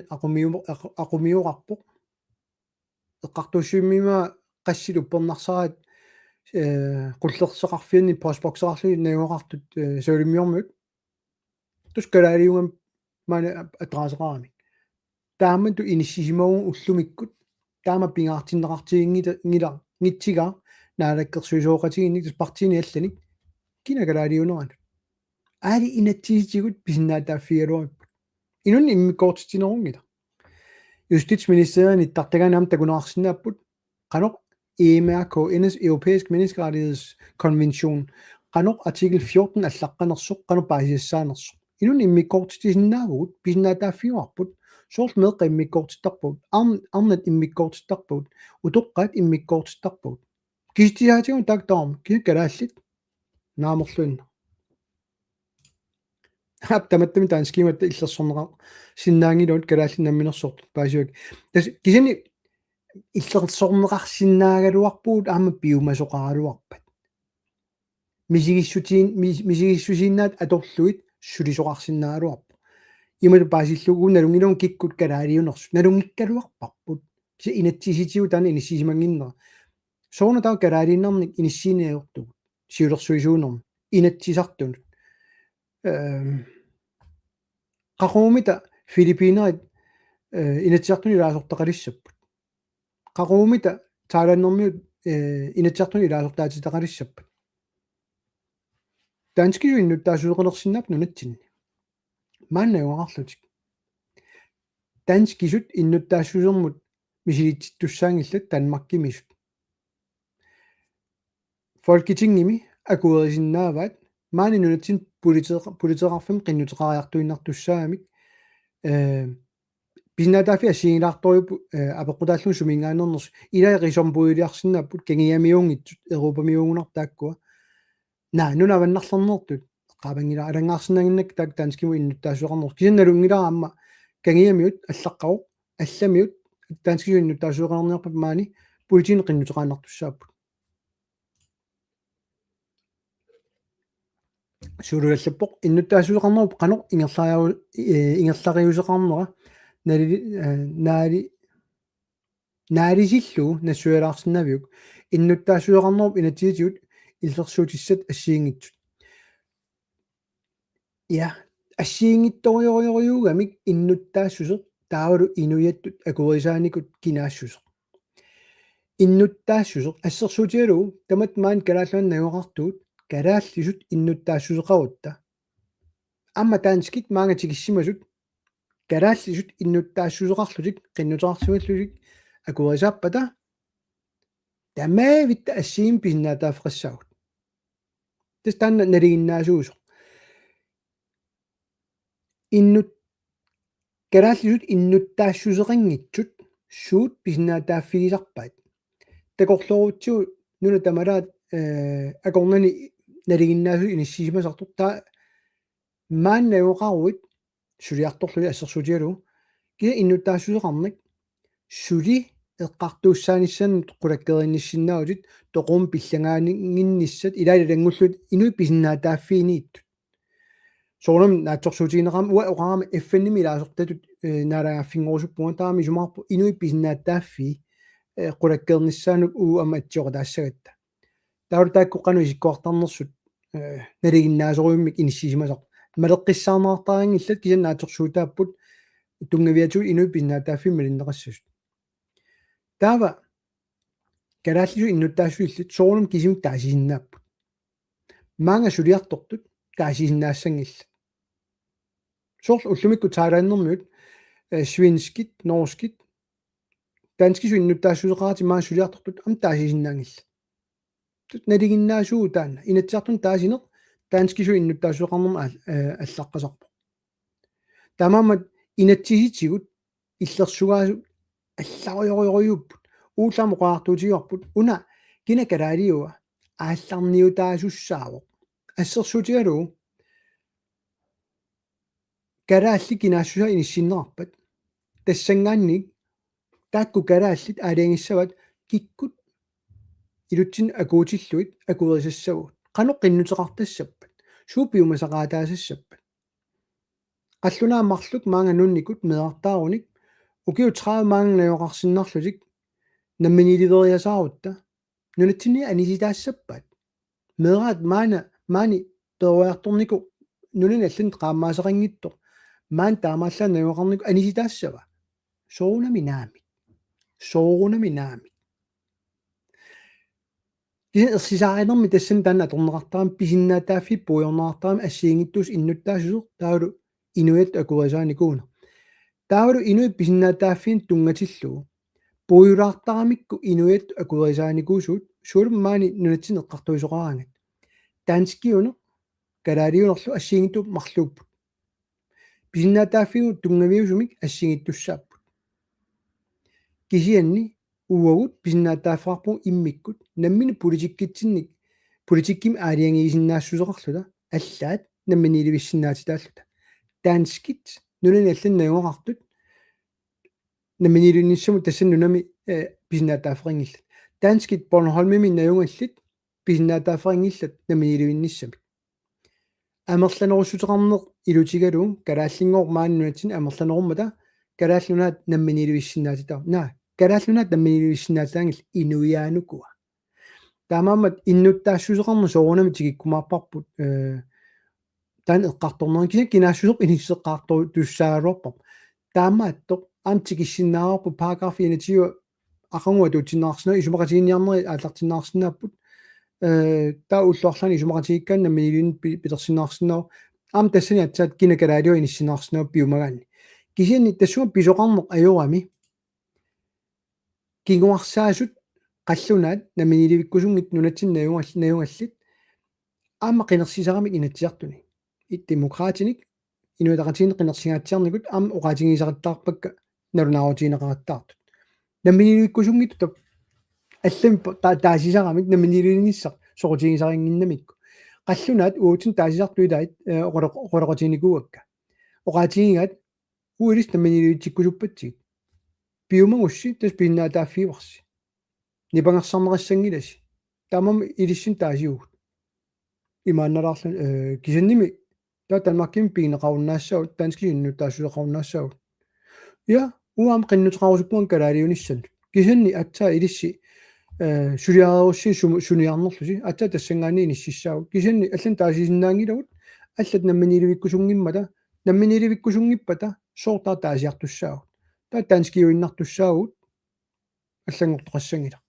aqumiuqarpoq эққартууссуиммима qassилуппернарсараат qullerseqarfianni postboxeqarluni nagоqartut саулиммиормут тус калаалиунгам маана атраасеқарами таамату иниссисимагун уллумиккут таама пингаартиннеқартигингила ngittiga наалаккерсуисооқатигинни тус партини алланик кина калаалиунерат аали инатсигитигут писиннаатааффигалуариппут инунни иммиккоортитинерунгила Justitsministeriet иттартагаанам такунаарсинааппут каноқ EMRK Europæisk Menneskerettighedskonvention каноқ artikel 14 аллаққанерсоқ каноқ паасиассаанерсоқ инун иммиккоортитисиннаагут писиннаатааффиуарпут soort meeqa immikkoortittarput arnat immikkoortittarput utoqqaat immikkoortittarput kistiaatigun taaktorm kikkalaallit naamorluinna таптаматтами таан скиматта иллерсорнеqa синнаангилуут калаалли намминерсорт паасиук тас кисини иллерсорнеqarsinnaaгаluarpuut аама пиумасоqarалуарпат мисигиссусииннаат аторлуит сулисоqarsinnaaluарпу ималу паасиллугу налунгилун киккут калаалиунерсу налунгиккалуарпарпут киса инатсиситигу таана иниссисимангиннера соорна таа калаалииннарник иниссиинеортугу сиулерсуисуунерм инатсисартунут qaqumita Filipiinerit inatsiartuni ilaasortaqalissapпут qaqumita Thailandermiut inatsiartuni ilaasortaatitaqalissapпут danskiu innuttaasuuqelersinnaap nunatsinni maannauaqarlutik danskisut innuttaassuusermut misilitsittussaangillat Danmarkimisut Folketingimi akuerisinnaavat maani nunatsin politieqarfim qinnuteqariartuinnartussaamik pisinnaataafi assiingilaartoriupu apeqqutaallugu sumingaanerners ilaiqisompuiliarsinnapput kangiamiungitsut Europamiungunartaakkua nunavannarlernertut qaavangila alangaarsinnaginnak taak taanskimu innuttaasuqarners kisannalungilaa amma kangiamiut allaqqaruq allamiut taanskiu innuttaasuqarnernerpap maani politiin qinnuteqaannartussaapput суулулаллаппоқ иннуттаасуеқарнеруп қанеқ ингерлариусеқарнера наалисиллу нассуялаарсинавиук иннуттаасуеқарнеруп инатигитигут иллерсуутиссат ассиингитсут я ассиингитториориугамик иннуттаассусеқ таавалу инуяттут акуерисааникут кинаассусеқ иннуттаассусеқ ассерсуутигалу тамат маан калааллуаннагоқартуут калааллисут иннуттаассусеқарутта амма таанскит маанга тигиссимасут калааллисут иннуттаассусеқарлутик қиннутерарсуаллутик акуерисааппата тамаавитта ассиим писиннаатааффеқассаагут тас таанна налигиннаасуусо иннут калааллисут иннуттаассусеқангитсут суут писиннаатааффигисарпаат такорлоруутсуу нуна тамалаат акорнани налигиннаасу иниссисимасартур таа мааннагоқаруит сулиарторлуи ассерсутигалу киа иннуттаассусеқарник сули эққартууссааниссанут қулаккеринниссиннаутит тоқум пиллангаанингинниссат илаалалангуллут инуи писиннаатааффиинииттут соорнам наатсорсуутигинеқарма уа оқарама эффенними илаасортатут наалагааффингорусуппуга таами сумаарпу инуи писиннаатааффи қулаккернissaанук уу ама атсиоқатаассагатта тауртааккоққану исиккуартарнерсут налигиннаасоруиммик иниссисимасақ малеққиссаарнеартаангиллат кисаннаатсорсуутааппут тунгавиатуи инуи писиннаатааффи малиннеқассасут таава калааллису иннуттаассуиллит соорнам кисимик таасисиннааппут маанга сулиартортут таасисиннаассангилла сорл уллумикку таалааннэрмиут свинскит норскит данскису иннуттаассусеқарати маа сулиартортут ам таасисиннаангилла тут налигиннаасуу таана инатсиартун таасинеқ таанскису иннуттаассуеқарнерма аллаққасарпо тамаамат инатсиситигут иллерсугаасу аллариориориуппут ууллаама қуаартуутигуарпут уна кина калаалиуа аалларниутаасуссаавоқ ассерсуутигалу калаалли кинаассуса иниссиннерарпат тассангаанник таакку калааллит аалиангиссават киккут илутсин акуутиллуит акуерисассагут qanu qinnuteqartassappat suupiumasaqaataasассаппат qalлунаа марлут маанга нунникут меартааруник укиу 30 маангнаёқарсиннарлутик намминиливериасаарутта нунатсини аниситаассаппат мераат маани теруарторнику нунин аллан qaammaasaqanngitto маан таамааллаа наёқарнику аниситаассава соорунами наами кисэн эрсисаариинерми тассан таана аторнеқартарам писиннаатааффи пуйорнеқартарам ассиингиттус иннуттаасусеқ таалу инуят акуасааникууна таалу инуит писиннаатааффин тунгатиллуу пуйулаартарамикку инуят акуасааникуусуут суулум маани нунатсин эққартуисоқараангат таанскиуне калаалиунерлу ассиингитту марлууппут писиннаатааффигу тунгавиусумик ассигиттуссааппут кисианни уагут писиннаатааффаарпу иммиккут наммини политикким аалиангигисиннаассусеқарлута аллаат наммини иливиссиннаатитааллута таанскит нунани алланнагоқартут наммини илунниссаму тассан нунами писиннаатаафферингиллат таанскит Bornholmimi наюнгаллит писиннаатаафферингиллат наммини иливинниссами амерланерусутеқарнеқ илутигалуун калааллингоор мааннунатсин амерланеруммата калааллунаат наммини иливиссиннаатитаа калааллунаат наммини иливиссиннаатаангил инуяанукуа таамаамат иннуттаассусеқарна соорунами тигиккумаарпарпут таан эққарторнерин кися кинаассусеқ иниссеққартору туссаагалуарпар таамааттоқ аамтикиссиннаарпу параграф 21 ақангуа туутиннаарснаа исумақатигинниарнери ааллартиннаарсинааппут таа уллуарлаани исумақатигиккаан намминилин питерсинаарсинаа аам тассани атсаат кинакалаалио иниссинаарсинаа пиумагаани кисианни тассума писоқарнеқ ajorami кингуарсаасут қаллунаат намминиливиккусунгит нунатсин наюнгаллит аама қинерсисарамик инатсиартуни демократиник инуитақатигин қинерсигаатсиарникут аама оқаатигисақаттаарпакка налунаарутиинеқараттаартут намминиливиккусунгит тап аллами таасисарамик намминилиниссақ сорутигисарингиннамикку қаллунаат уутин таасисартуилаит оқолоқотиникуакка оқаатигигаат уилис намминиливитсиккусуппатсиг пиумагусси тас пиннаатааффиуарси нипангерсарнерассангиласи таамам илиссин таасиугут имаанналаарлу кисанними таа Danmarkим пигнеқаруннаассагут таанскигинну таасулеқаруннаассагут я уам қиннутеқарусуппуан калаалиунissan кисанни атсаа илисси сулиаарусси суниарнерлуси атсаа тассангаани иниссиссаагут кисанни аллан таасисиннаангилагут аллат намминиливиккусунгиммата намминиливиккусунгиппата соортаа таасиартуссаагут таа таанскиуиннартуссаагут аллангортоқассангила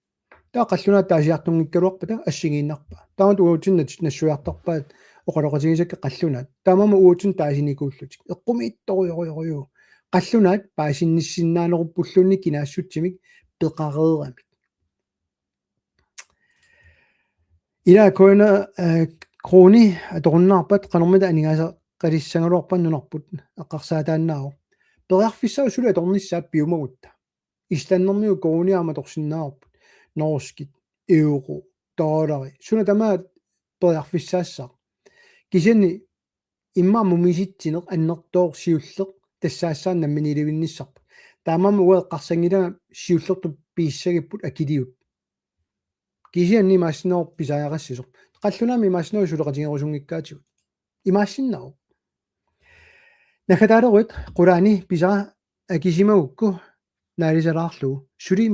таа қаллунаа таасиартунгиккалуарпата ассигииннарпа таамат уутиннат нассуяартарпаат оқалоқатигисакка қаллунаат таамама уутин таасиникууллутик эққумиитторуйоруйорую қаллунаат паасинниссиннаанеруппуллунни кинаассутсимик пеқареерамик ила коина крони аторуннаарпат қанормита анигааса қалиссангалуарпан нунарпут эққарсаатааннаару периарфиссау сула аторниссаап пиумагутта исланнэрмиу корониаама торсиннаарпут норскит евро доллари суна тамаат периарфиссаассаа кисани имма мумиситсинеқ аннертоор сиуллеқ тассаассаан намминиливинниссарпа таамама уеққарсангилага сиуллерту пииссагиппут акилиут кисианни маасиноор писаяарассисоқ қаллунами маасиноо сулеқатигерусунгиккаатигут имаассиннау накатаалеруит қулаани писара акисимагукку наалисалаарлу сули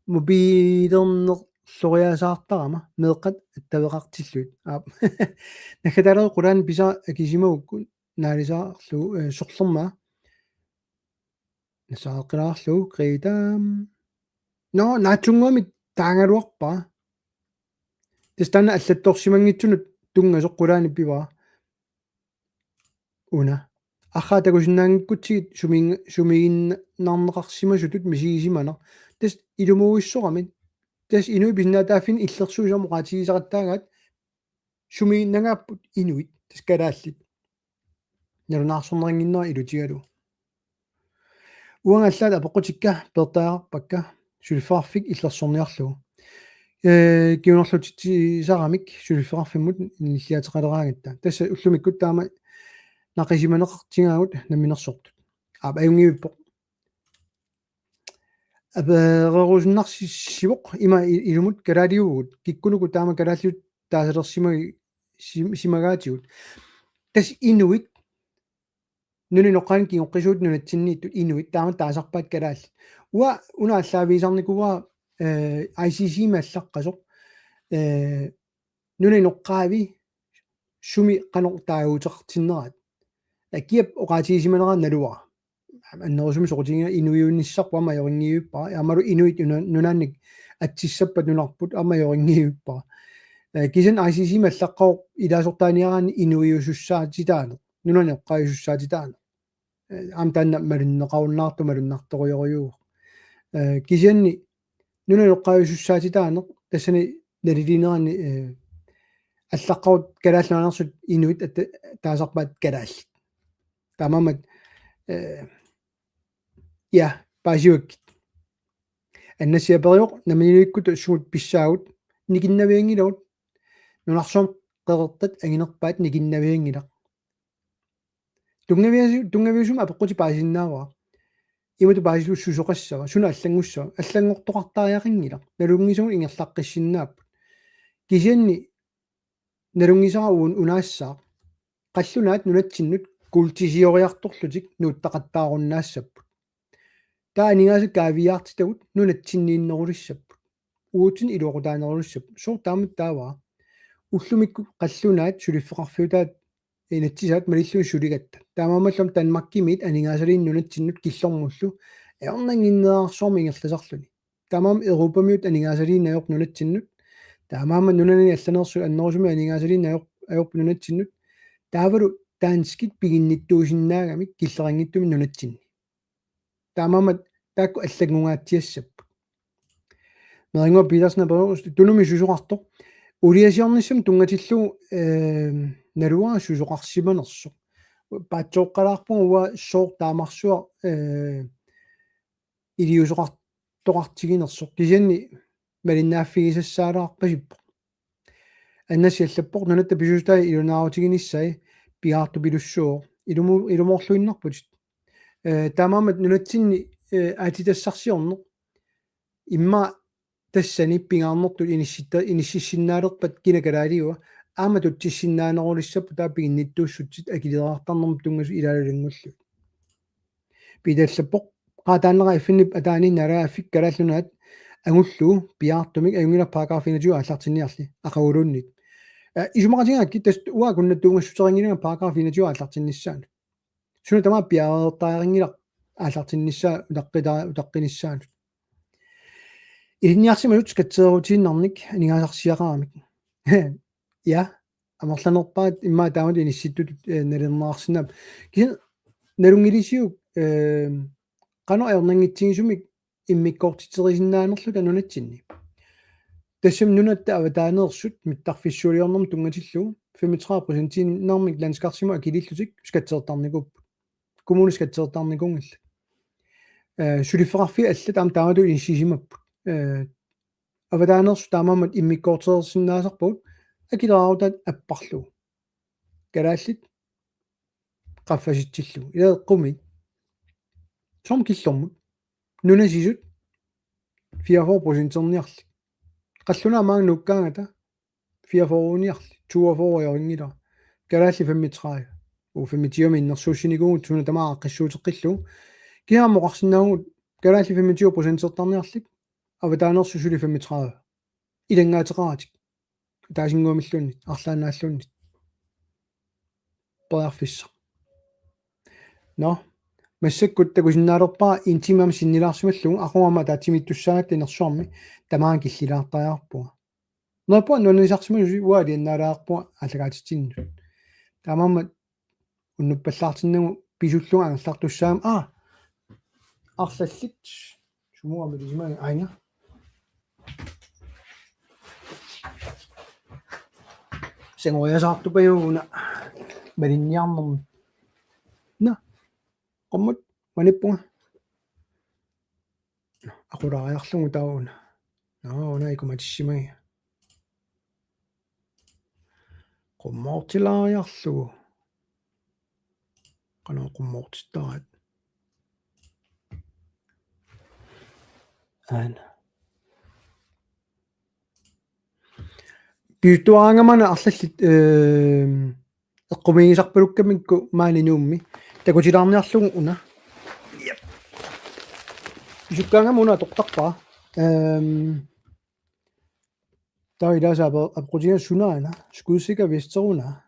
мобилернер сориасаартарама меэққат аттавеқартиллуит накатаалеру қулаани писара акисимагукку наалисаарлу сорлерма насааққилаарлу криитаам но наатсунгуами таангалуарпа тестана аллатторсимангитсунут тунгасоқ қулаани пиваа уна ахаатагусиннаангиккутсигит сумигиннарнеқарсимасутут мисигисиманер тас илумууиссорамит тас инуи писнаатааффин иллерсуисам оqaатигисақаттаагаат сумигиннагааппут инуит тас калааллит налунаарсорнерингиннера илутигалу уангаллаат апоқутикка пертаарпакка сулфаарфик иллерсорниарлугу киунерлутитсисарамик сулфаарфиммут ниллиатеқалераагатта тасса уллумиккут таама нақисиманеқартигаагут наминерсортут аюнгивиппоқ аберерусуннарсивоқ има илумут калаалиугут киккунуку таама калааллут таасалерсимаги симагаатигут тас инуит нуни ноққан киоққисуут нунатсиннииттут инуит таама таасарпаат калаалли уа унааллаависарникуа ICC маллаққасоқ нуни ноққаави суми қанор таагуутеқартиннерат акиап оqaатигисиманераа налуа аннерусуми сорутигиа инуиунниссарпа амайорингиуиппара ямалу инуит нунаанник атсиссаппат нунарпут амайорингиуиппара кисен ICC маллаққоо илаасортааниараани инуиусуссаатитаане нунани оqқаисуссаатитаане амтаанна малуннеқаруннаарту малуннарторуйоруйуу кисианни нунани оqқаисуссаатитаане тассани налилинерани аллаққаут калааллуанерсут инуит таасарпаат калаалли تماما يا باجيوك الناس يبغوا نميلكوا تشوت بالشاوت نيجينا بينجيلون نحشم قرطت أي نقبات نيجينا بينجيلا تونغبيشوم أبقوتي باجيناوا إيمتو باجيو شوشوقشا شنو أسلنغوشا أسلنغ تقطاياقينجيلا نرونغيشون إنغلاقشيناب كيجيني نرونغيشا وناسا قاللونات نوناتشينوت كولتيجيوريارторлутик нууттақаттааруннаассап таанигаасу каавиаартитагут нунатсиннииннерулиссап уутин илуоқутаанерулиссап сор таамат тааваа уллумикку қаллунаат сулиффеқарфиутаат инатсисаат малиллуи сулигатта таамаамаллум танмаккимит анигаасалиин нунатсиннут киллормуллу эорнангиннеарсорми ингерласарлуни таамаам европамиут анигаасалиин аёрп нунатсиннут таамаама нунани алланерсу аннерусуми анигаасалиин аёрп нунатсиннут таавалу таанскит пигинниттуусиннаагамик киллерангиттуми нунатсинни таамаамат таакку аллагунгаатсиассап мерингуа пиларсна перус тунуми сусоқарто улиасиорниссам тунгатиллу налуа сусоқарсиманерсо паатсооққалаарпу уа соор таамарсуа илиусоқартоқартигинерсо кисианни малиннааффигисассаалаарпасиппо аннасиаллаппор нунатта писустай илунаарутигиниссай пиаарту пилуссуо илумоорлуиннарпут таамаамат нунатсинни аатитассарсиорнеқ имма тассани пингаарнэрту иниссиссиннаалерпат кинакалаалиуа аама тутсиссиннаанерулиссаппу тааппигинниттууссутсит акилераартарнэрм тунгасу илаалалингуллу пидаллаппоқ qaataannera iffinip ataani nalaaffik kalaallunaat агуллуу пиаартумик аюнгила параграфинатиу ааллартинниарли ақагулууннит исумақатингаакки тас уа куннаттуунгассутерингилага параграфинатиу ааллартинниссаанут суна тама пиареэртаарингила ааллартинниссаа утаққиниссаанут илинниарсималут скатсеерутииннарник анигаасарсиақарамик я амерланерпаат имма таамат инисситтут налернаарсинап кис налунгилисиу qano aernangitsingisummik иммиккортитерисиннаанерлу танунатсинни тассам нуната аватааneersut миттарфиссуалиорнэрм тунгатиллу 35% нармик ланскарсима акилиллутик скатсеэртарникуп коммуни скатсеэртарникунгилла сулиффеқарфи алла таам таамату инсисимаппут аватааneersut таамаамат иммиккортерсиннаасарпут акилераарутаат аппарлу калааллит qaffasitsillу илеэққумит som killormut nunasisut 44%erniarli qalluna maang nukkaangata 44uniarli 42-oriingila kalaalli 35 u 25 innersuussinigugut suna tamaa qissuuteqqillu kiaammoqarsinnaagut kalaalli 25% ertarniarlik avataanersu suli 35 ilangaateqaratik taasinguamillunnit arlaannaallunit perarfissa no массаккут такусиннаалерпаа интимам синнилаарсималлугу aquama таатимиттуссаат инерсуарми тамаан киллилаартариарпуа ноппуа нунисарсималуси уалианнаалаарпуа аллагаатитсинну тамаамат уннуппаллаартиннагу писуллуга ангерлартуссаам арлаллит сумуами лисимаа аинга сенгоясаартупаюуна малинниарнерми на qommat manippunga aqulaariarlugu tauna nauna ikumatissimagi qummoortilaariarlugu qano qummoortittaraat ana piuttuaangamana arlallit eqqumigisarpalukkamikku maaninuummi такутилаарниарлугу уна исуккаангама уна тоқтарпаа таиласаапа апқутига сунаана скуусика вестеруна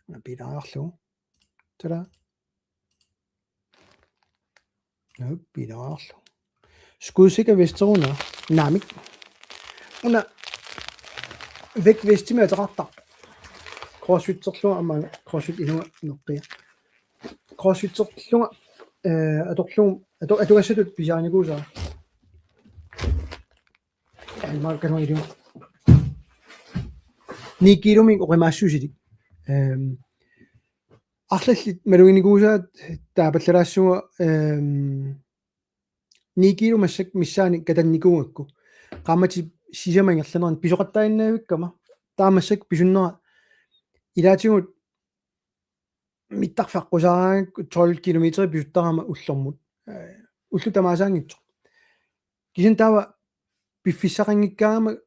напилаарарлугу тала напилаарлу скуусика вестеруна намик уна век вестима атеқартар кроссфитсерлуга амма кроссфит инуа неққиа crossfit-serlunga atorlung atugassatut pisaanikuusaa almaakkanua ilunga niikkiilumik oqimaassuusitik арлалли малуинигуусаат таапаллалаассуга 9 кило массак миссаани катанникунгакку qaamati сисамангерланерни писоқаттаиннаавиккама таамассак писуннера илаатигут миттарфаққусаагаангакку 12 километри писуттарама уллормут уллу тамаасаангитсо кисин таава пиффиссақангиккаагама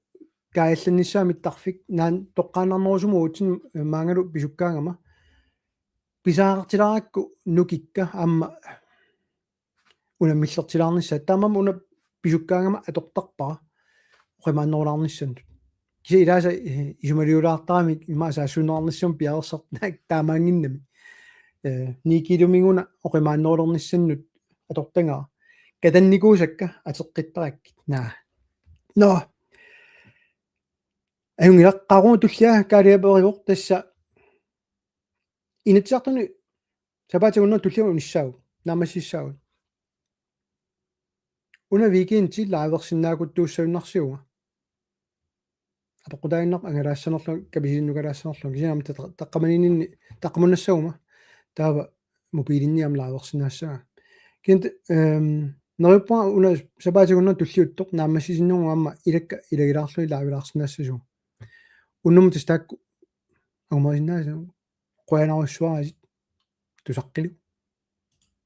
каалланниссаами тарфик наан тоққаанарнерусуму утсин маангалу писуккаангама писаартиларакку нукикка аама унаммиллертилаарнisса таамама уна писуккаангама атортарпара оқимааннерулаарниссанут киса илааса исумалиулаартаами имаасаассунерарниссум пиарерсартнаак таамаангиннами 9 киломигуна оқимааннерулерниссаннут атортангаа катанникуусакка атеққиттараккит наа но аюнгилаққару туллиа каалиаперивоқ тасса инатсартуни сапаатагуннер туллиа униссаагу наамассиссаагу уна викинти лааверсиннаакуттууссавиннарсиуга апоқутаиннар ангалаассанерлу кабисиннугалаассанерлу кисиам таққаманинни таққамуннассагума таава мобилинниам лааверсинаассага кинт нериппа уна сапаатагуннер туллиуттоқ наамассисиннугу аама илакка илагилаарлуи лаавилаарсинаассасу уннумтис таакку агумариннаасу қуянаруссуарасит тусаққилу